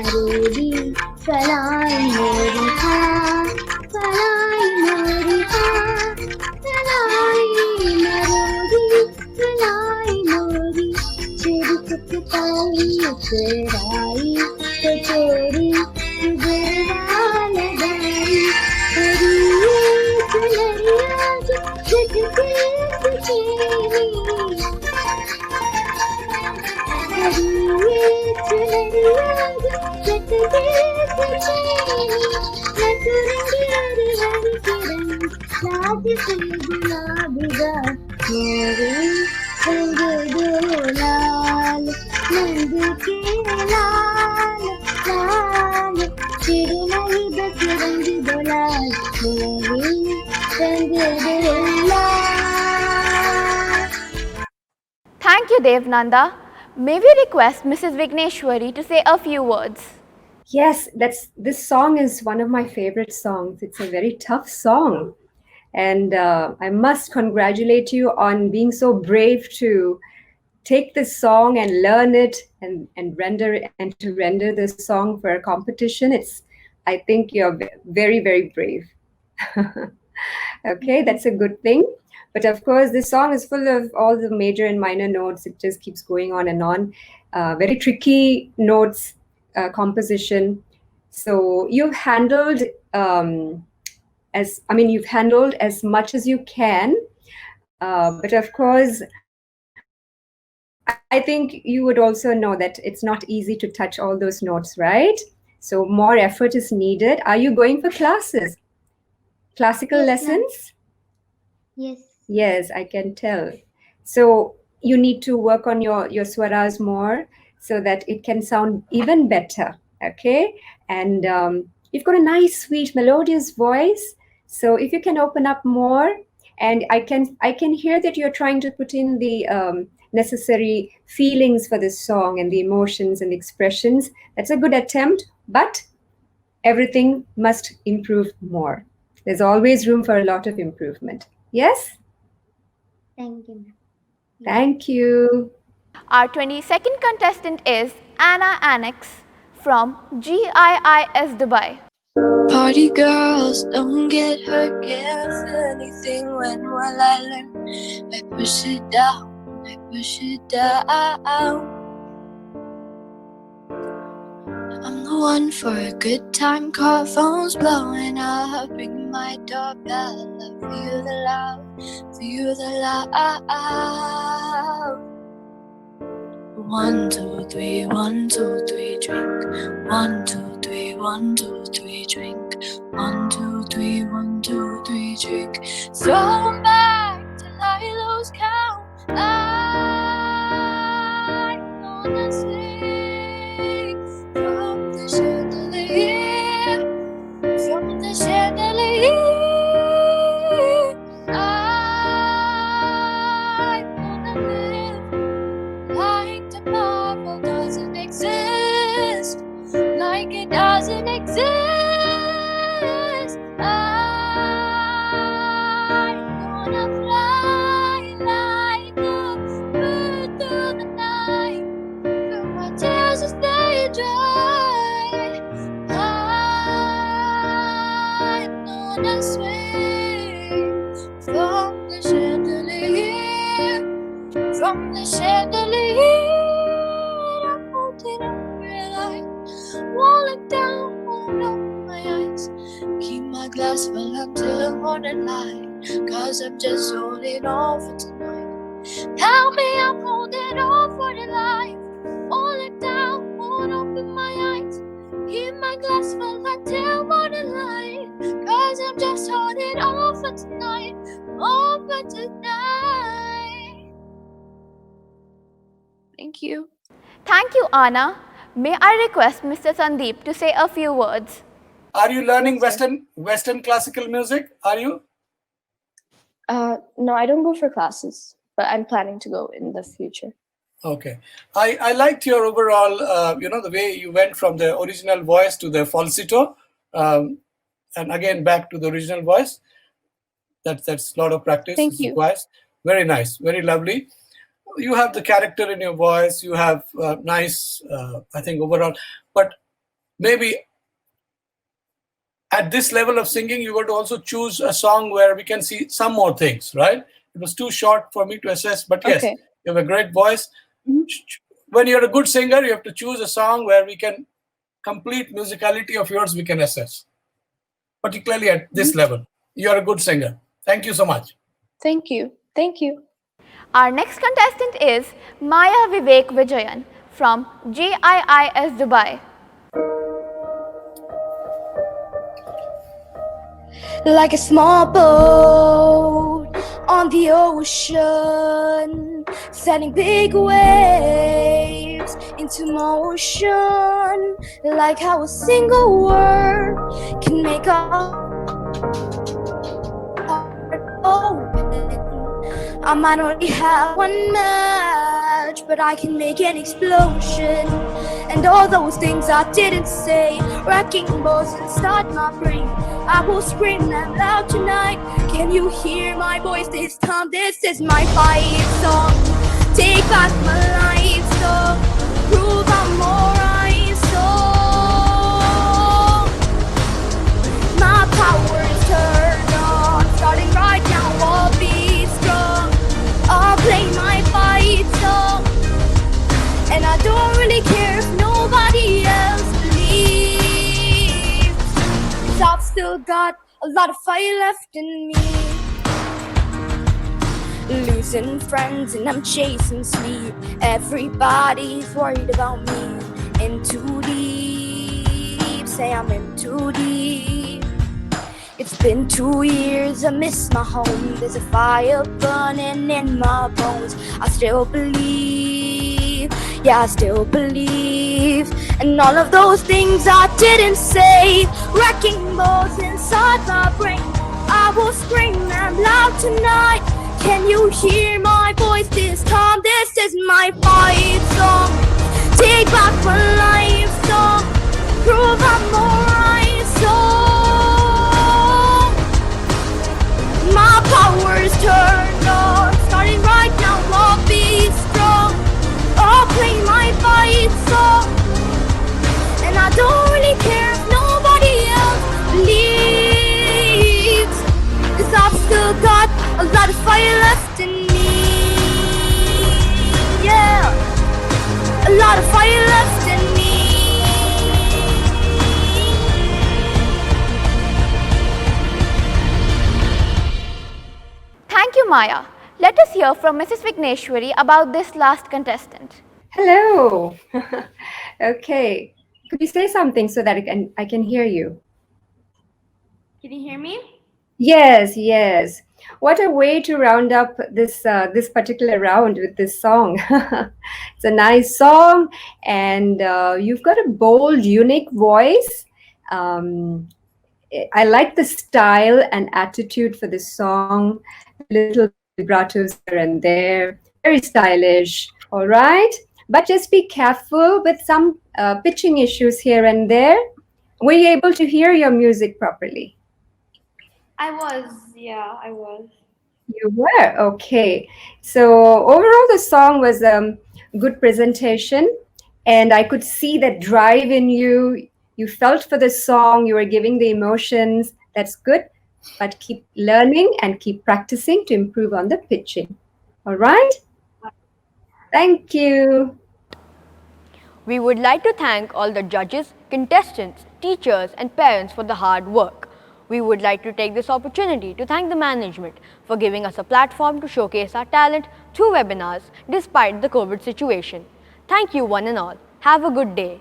मरूदी कलाई मोरी हाँ कलाई मोरी हाँ कलाई मरूदी कलाई मोरी चिड़क पाई उतराई तो तेरी गुरवा लगाई चुनरिया झटके गुलाबी मेरे रंग दो लाल नंद के लाल लाल चिड़ नहीं बस रंग दो लाल मेरे रंग दो लाल. Thank you, Devnanda. May we request Mrs. Vigneshwari to say a few words? Yes, this song is one of my favorite songs. It's a very tough song. And I must congratulate you on being so brave to take this song and learn it and to render this song for a competition. I think you're very, very brave. Okay, that's a good thing. But of course, this song is full of all the major and minor notes. It just keeps going on and on. Very tricky notes, composition. So you've handled you've handled as much as you can. But of course, I think you would also know that it's not easy to touch all those notes, right? So more effort is needed. Are you going for classes? Classical lessons? Yes. Yes, I can tell. So you need to work on your swaras more so that it can sound even better, okay? And you've got a nice, sweet, melodious voice. So if you can open up more, and I can hear that you're trying to put in the necessary feelings for this song and the emotions and expressions. That's a good attempt, but everything must improve more. There's always room for a lot of improvement. Yes? Thank you. Thank you. Our 22nd contestant is Anna Annex from GIIS Dubai. Party girls don't get hurt, can't feel anything when while I learn. I push it down, I push it down. I'm the one for a good time, car phones blowing up, ring my doorbell. I feel the love, feel the love. 1, 2, 3, 1, 2, 3, drink. 1, 2, 3, 1, 2, 3, drink. 1, 2, 3, 1, 2, 3, drink. Throw 'em back till I lose count. I'm gonna sing from the chandelier, from the chandelier. I'm gonna live like tomorrow doesn't exist, like it doesn't exist. I'm gonna fly like a bird through the night, for my tears to stay dry. I'm gonna swing from the chandelier, from the chandelier. I'm holding on real light, won't let down, won't open my eyes. Keep my glass full until morning light, 'cause I'm just holding on for tonight. Help me, I'm holding on for the life. Hold it down, won't open my eyes. Keep my glass full until morning light, 'cause I'm just holding on for tonight. On for tonight. Thank you. Thank you, Anna. May I request Mr. Sandeep to say a few words? Are you learning Western classical music? Are you? No, I don't go for classes, but I'm planning to go in the future. Okay. I liked your overall, the way you went from the original voice to the falsetto, and again back to the original voice. That's a lot of practice. Thank you. Requires. Very nice, very lovely. You have the character in your voice. You have nice, I think, overall. But maybe at this level of singing, you got to also choose a song where we can see some more things, right? It was too short for me to assess, but yes, Okay. you have a great voice. When you're a good singer, you have to choose a song where we can complete musicality of yours we can assess, particularly at this level. You're a good singer. Thank you so much. Thank you. Thank you. Our next contestant is Maya Vivek Vijayan from GIIS Dubai. Like a small boat on the ocean, setting big waves into motion. Like how a single word can make a heart open. I might only have one match, but I can make an explosion. And all those things I didn't say, wrecking balls inside my brain. I will scream them loud tonight. Can you hear my voice this time? This is my fight song. Take back my life song. Prove I'm alright song. My power is turned on. Starting right now, I'll be strong. I'll play my fight song. And I don't really care if nobody else believes, 'cause I've still got a lot of fire left in me. Losing friends and I'm chasing sleep. Everybody's worried about me. In too deep, say I'm in too deep. It's been 2 years, I miss my home. There's a fire burning in my bones. I still believe, yeah, I still believe. And all of those things I didn't say, wrecking balls inside my brain. I will scream them loud tonight. Can you hear my voice this time? This is my fight song. Take back my life song. Prove I'm alright song. My power's turned on. Starting right now, I'll be strong. I'll play my fight song. And I don't really care if nobody else believes, 'cause I've still got a lot of fire left in me. Yeah, a lot of fire left in me. Thank you, Maya. Let us hear from Mrs. Vigneshwari about this last contestant. Hello. Okay. Could you say something so that I can hear you? Can you hear me? Yes, yes. What a way to round up this particular round with this song. It's a nice song, and you've got a bold, unique voice. I like the style and attitude for this song. Little vibratos here and there. Very stylish. All right. But just be careful with some pitching issues here and there. Were you able to hear your music properly? I was. You were? Okay. So overall, the song was a good presentation, and I could see that drive in you. You felt for the song, you were giving the emotions. That's good. But keep learning and keep practicing to improve on the pitching. All right? Thank you. We would like to thank all the judges, contestants, teachers, and parents for the hard work. We would like to take this opportunity to thank the management for giving us a platform to showcase our talent through webinars despite the COVID situation. Thank you one and all. Have a good day.